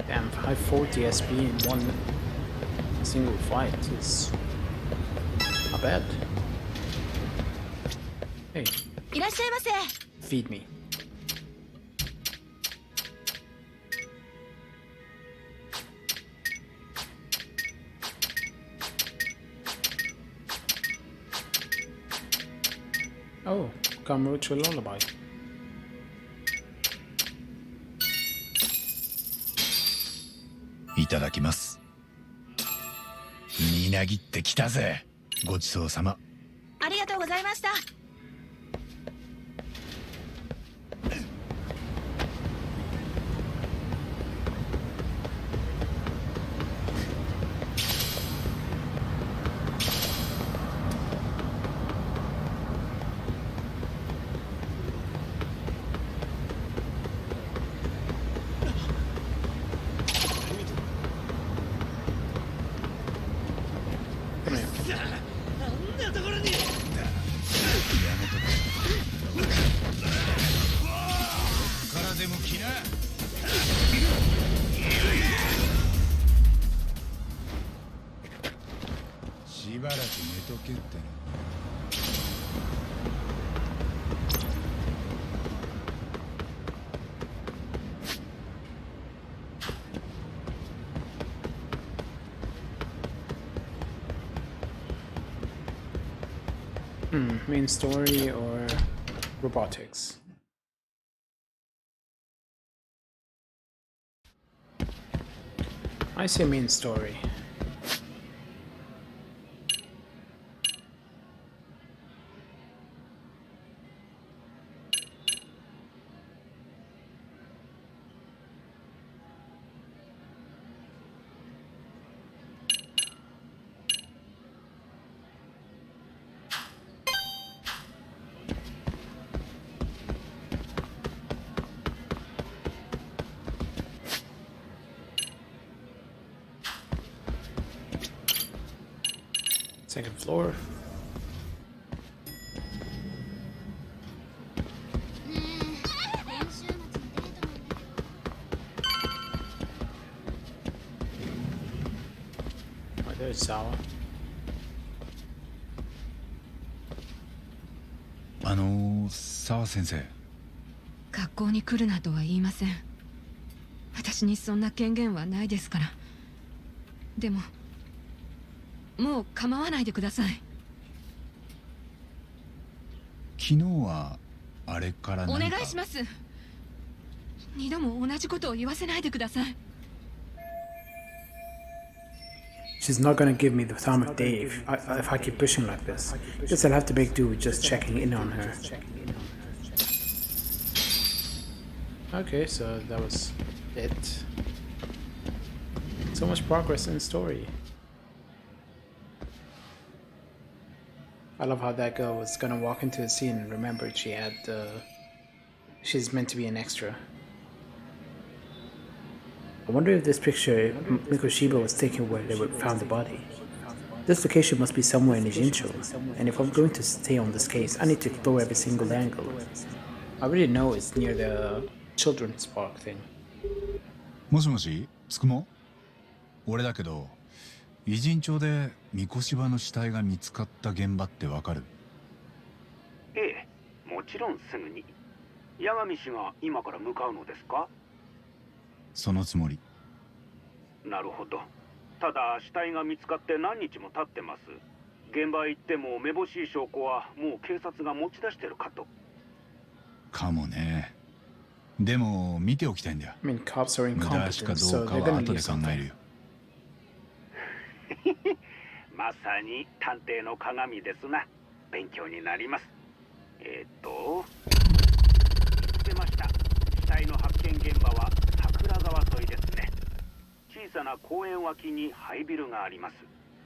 Damn, 540 SP in one single fight is not bad. Hey, いらっしゃいませ feed me. Oh, Kamurocho Lullaby. いただきます。みなぎってきたぜ。ごちそうさま。ございました。しばらく寝とけっての。Main story or robotics? I say main story. Second floor. Oh, there's Sawa. 沢先生。学校に来るなとは言いません。私にそんな権限はないですから。でももう構わないでください。昨日はあれからお何か。願いします。二度も同じことを言わせないでください。 She's not gonna give me the time of day if I keep pushing like this. Guess I'll have to make do with just checking in on her. Okay, so that was it. So much progress in the story. I love how that girl was gonna walk into a scene and remembered she's meant to be an extra. I wonder if this picture Mikoshiba was taken where they found the body. This location must be somewhere in Ijincho, and if I'm going to stay on this case, I need to explore every single angle. I already know it's near the children's park thing. もしもし、つくも？俺だけど、偉人町で三越柴の死体が見つかった現場ってわかる？ええ、もちろんすぐに。八神氏が今から向かうのですか？そのつもり。なるほど。ただ死体が見つかって何日も経ってます。現場へ行ってもめぼしい証拠はもう警察が持ち出してるかと。かもね。でも見ておきたいんだよ。I mean, cops are 無駄足か incompetent, ど so うか they're は gonna 後 leave で考える something. よ。まさに探偵の鏡ですな。勉強になります。見つけました。死体の発見現場は桜川沿いですね。小さな公園脇に廃ビルがあります。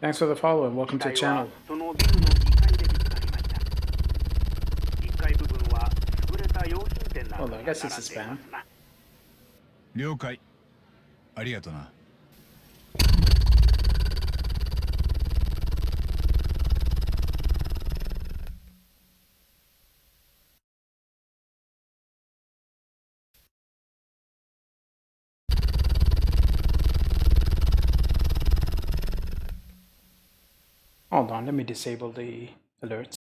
Thanks for the follow and welcome to the 死体は channel. そのビルの2階で見つかりました。1階部分は優れた洋品店などが並んでいますな。了解。ありがとな。Hold on, let me disable the alerts.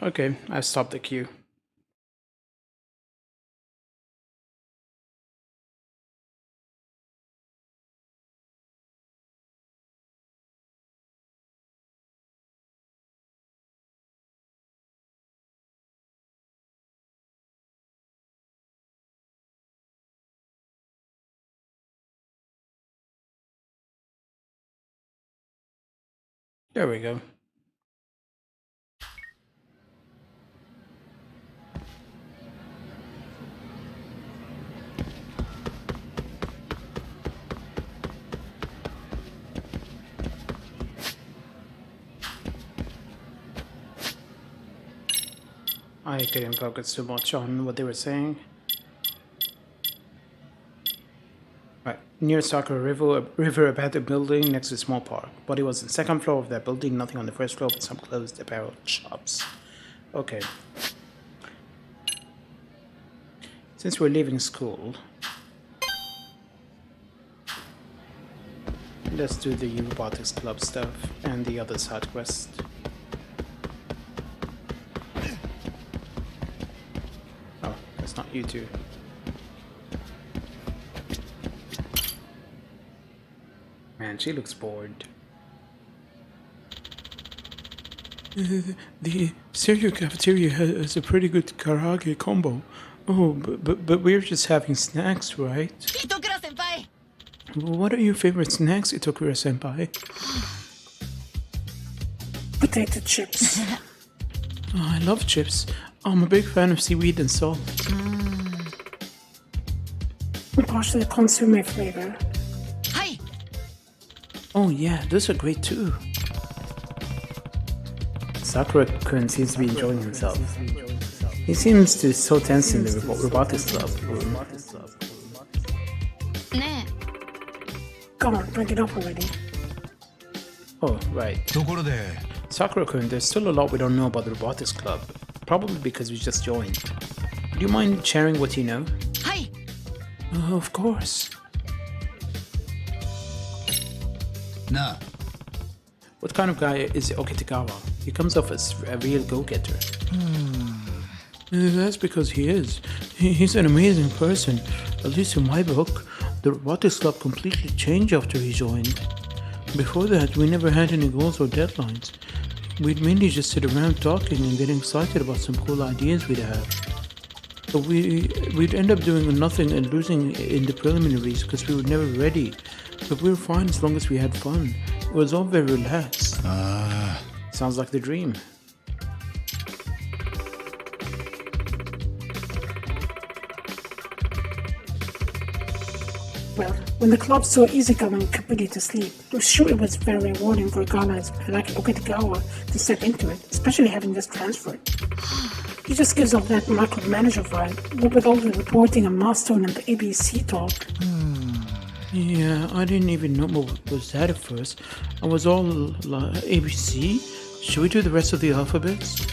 Okay, I've stopped the queue. There we go. I couldn't focus too much on what they were saying. Right, near Sakura River abandoned building next to a small park. Body was on the second floor of that building, nothing on the first floor but some closed apparel shops. Okay. Since we're leaving school, let's do the robotics club stuff and the other side quest. Oh, that's not you two. Man, she looks bored. The cereal cafeteria has a pretty good karaage combo. Oh, but we're just having snacks, right? What are your favorite snacks, Itokura-senpai? Potato chips. Oh, I love chips. I'm a big fan of seaweed and salt. And partially consume flavor. Oh yeah, those are great too. Sakura-kun seems to be enjoying himself. He seems to be so tense in the robotics club room. Come on, bring it up already. Oh, right. Sakura-kun, there's still a lot we don't know about the robotics club. Probably because we just joined. Do you mind sharing what you know? Of course. Nah. What kind of guy is Okitagawa? He comes off as a real go-getter. That's because he is. He's an amazing person. At least in my book. The robotics club completely changed after he joined. Before that, we never had any goals or deadlines. We'd mainly just sit around talking and getting excited about some cool ideas we'd have. But we'd end up doing nothing and losing in the preliminaries because we were never ready. But we were fine as long as we had fun. It was all very relaxed. Sounds like the dream. Well, when the club saw easygoing and put it to sleep, I was sure it was very rewarding for a guy like Okitagawa to step into it, especially having just transferred. He just gives off that micromanager vibe, what with all the reporting and milestone and the ABC talk. Yeah, I didn't even know what was that at first. I was all like, ABC? Should we do the rest of the alphabets?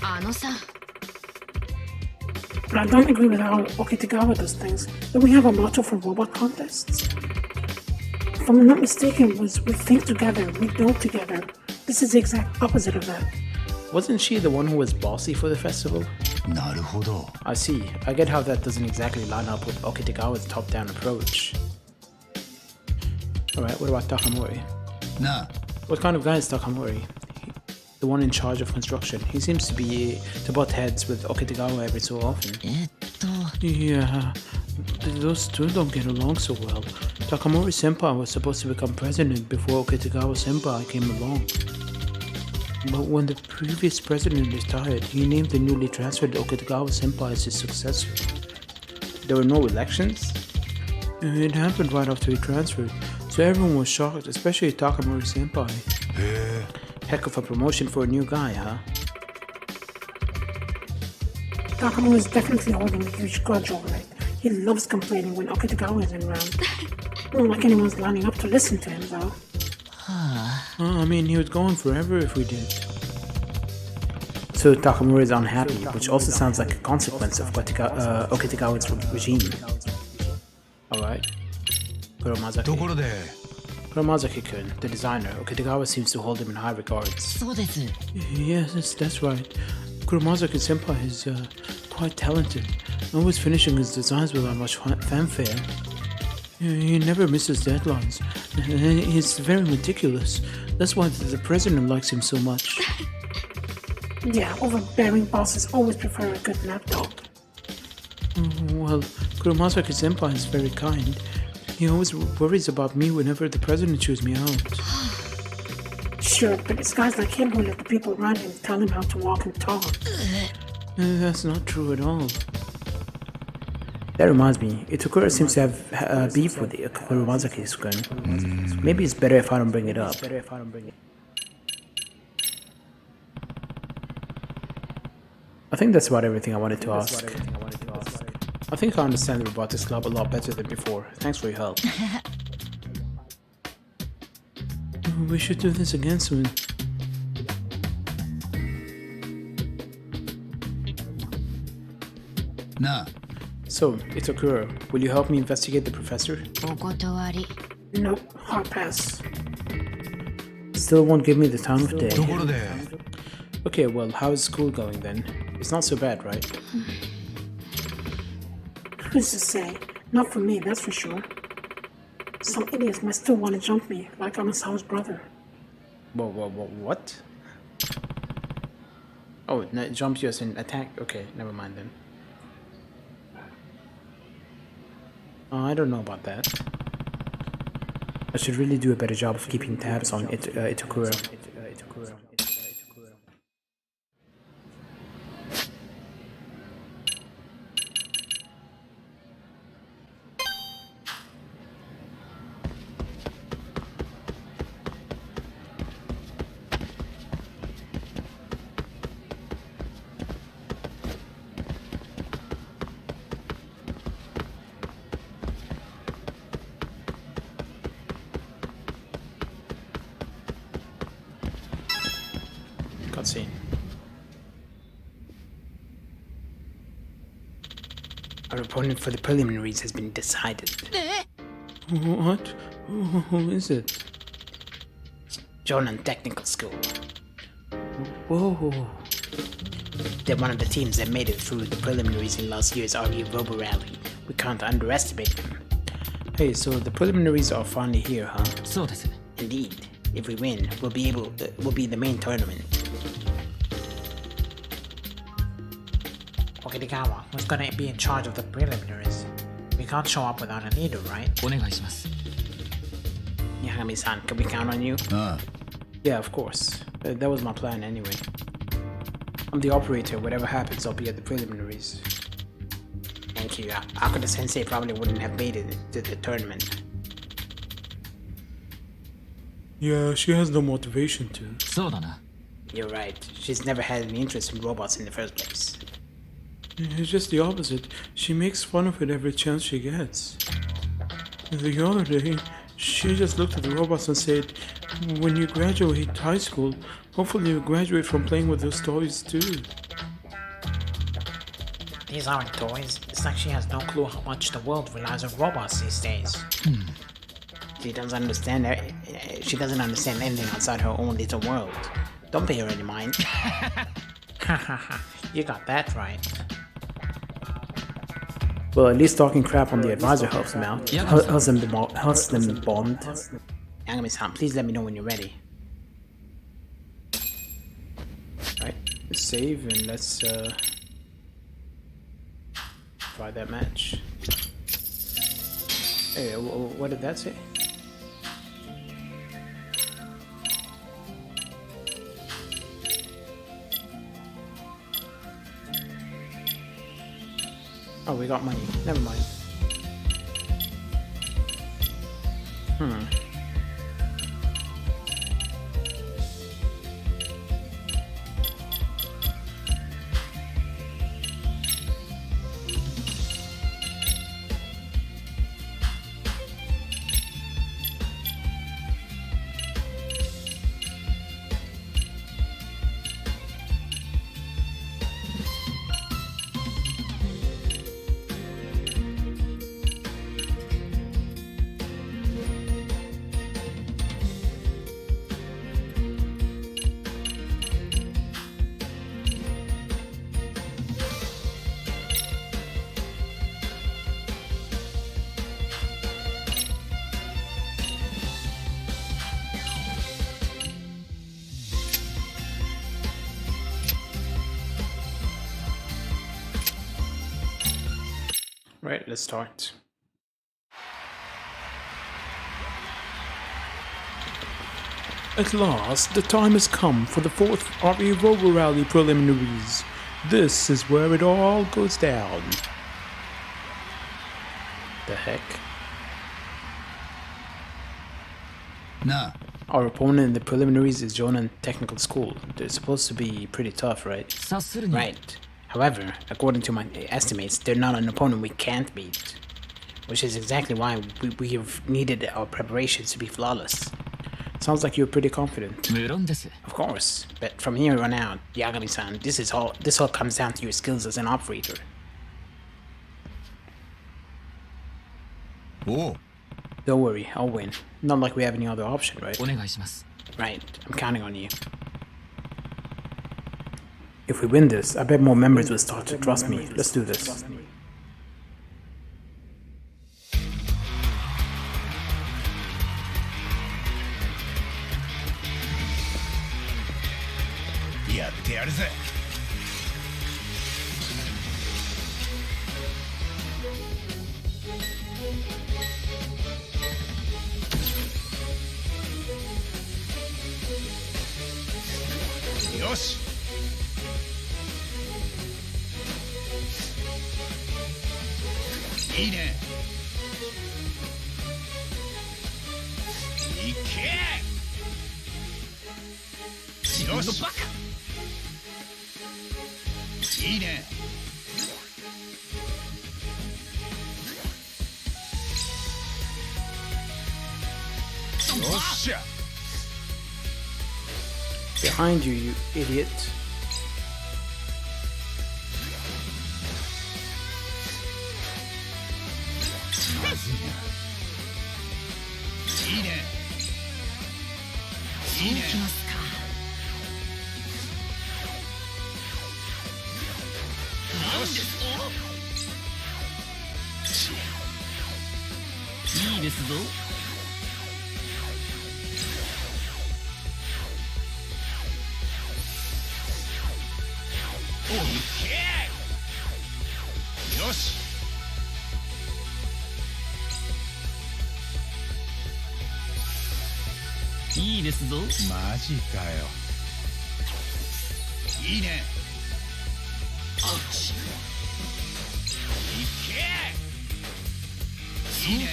But I don't agree with how Okitagawa does things. Don't we have a motto for robot contests? If I'm not mistaken, it was we think together, we build together. This is the exact opposite of that. Wasn't she the one who was bossy for the festival? I see. I get how that doesn't exactly line up with Okitagawa's top-down approach. Alright, what about Takamori? Nah. What kind of guy is Takamori? The one in charge of construction. He seems to butt heads with Okitagawa every so often. Yeah, those two don't get along so well. Takamori senpai was supposed to become president before Okitagawa senpai came along. But when the previous president retired, he named the newly transferred Okitagawa senpai as his successor. There were no elections? It happened right after he transferred, so everyone was shocked, especially Takamori senpai. Heck of a promotion for a new guy, huh? Takamori is definitely holding a huge grudge over it. He loves complaining when Okitagawa isn't around. Not like anyone's lining up to listen to him, though. I mean, he would go on forever if we did. So Takamori is unhappy, which also sounds like a consequence of Okitagawa's regime. Alright. Kuromazaki-kun, the designer, Okitagawa seems to hold him in high regards. Yes, that's right. Kuromazaki senpai is quite talented, always finishing his designs without much fanfare. He never misses deadlines, and he's very meticulous. That's why the president likes him so much. Yeah, overbearing bosses always prefer a good lapdog. Well, Kuromazaki senpai is very kind. He always worries about me whenever the president chews me out. Sure, but it's guys like him who let the people around him tell him how to walk and talk. That's not true at all. That reminds me, Itakura seems to have beef with the Kuromazaki-kun. Maybe it's better if I don't bring it up. I think that's about everything I wanted to ask. I think I understand the robotics club a lot better than before. Thanks for your help. We should do this again soon. Nah. So, Itakura, will you help me investigate the professor? Nope, hard pass. Still won't give me the time of day. Okay, well, how's school going then? It's not so bad, right? Who's to say? Not for me, that's for sure. Some idiots might still want to jump me, like I'm Asao's brother. What? Oh, no, jump you as in attack? Okay, never mind then. I don't know about that. I should really do a better job of keeping tabs on Itakura. Cutscene. Our opponent for the preliminaries has been decided. What? Who is it? Jonan Technical School. Whoa. They're one of the teams that made it through the preliminaries in last year's RV Robo Rally. We can't underestimate them. Hey, so the preliminaries are finally here, huh? Indeed. If we win, we'll be the main tournament. Okinawa, who's gonna be in charge of the preliminaries? We can't show up without a leader, right? Yagami-san, can we count on you? Yeah, of course. That was my plan anyway. I'm the operator. Whatever happens, I'll be at the preliminaries. Thank you. Akuda-sensei probably wouldn't have made it to the tournament. Yeah, she has no motivation to. You're right. She's never had any interest in robots in the first place. It's just the opposite. She makes fun of it every chance she gets. The other day, she just looked at the robots and said, "When you graduate high school, hopefully you graduate from playing with those toys too." These aren't toys. It's like she has no clue how much the world relies on robots these days. She doesn't understand anything outside her own little world. Don't pay her any mind. You got that right. Well, at least talking crap on the advisor helps them out. Helps them bond. Yagami-san, please let me know when you're ready. Right, let's save and let's try that match. Hey, what did that say? Oh, we got money. Never mind. Right, let's start. At last, the time has come for the 4th RE Rover Rally preliminaries. This is where it all goes down. The heck? Nah. Our opponent in the preliminaries is Jonan Technical School. They're supposed to be pretty tough, right? Right. However, according to my estimates, they're not an opponent we can't beat. Which is exactly why we have needed our preparations to be flawless. Sounds like you're pretty confident. Of course, but from here on out, Yagami-san, this all comes down to your skills as an operator. Oh. Don't worry, I'll win. Not like we have any other option, right? Right, I'm counting on you. If we win this, I bet more members will start to trust me. Let's do this.やってやるぜ。よし。いいね。いけ。よし。いいね。よっしゃ。Behind you, you idiot.いいね。いいね。よし。いいですぞ。おいけ。よし。いいですぞ。マジかよ。いいね。いけ。いいね。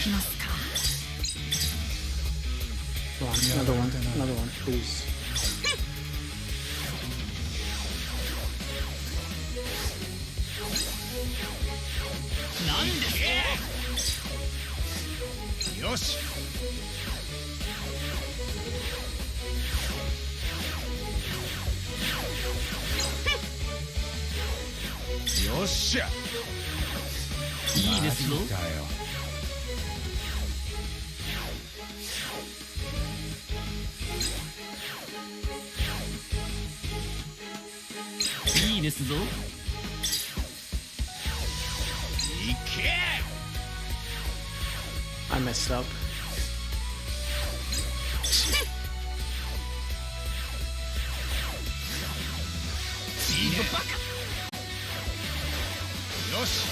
Go on, another one, please.よし。よっしゃ。いいですぞ。マジかよ。いいですぞ。いけ。I messed up. いいね。よし。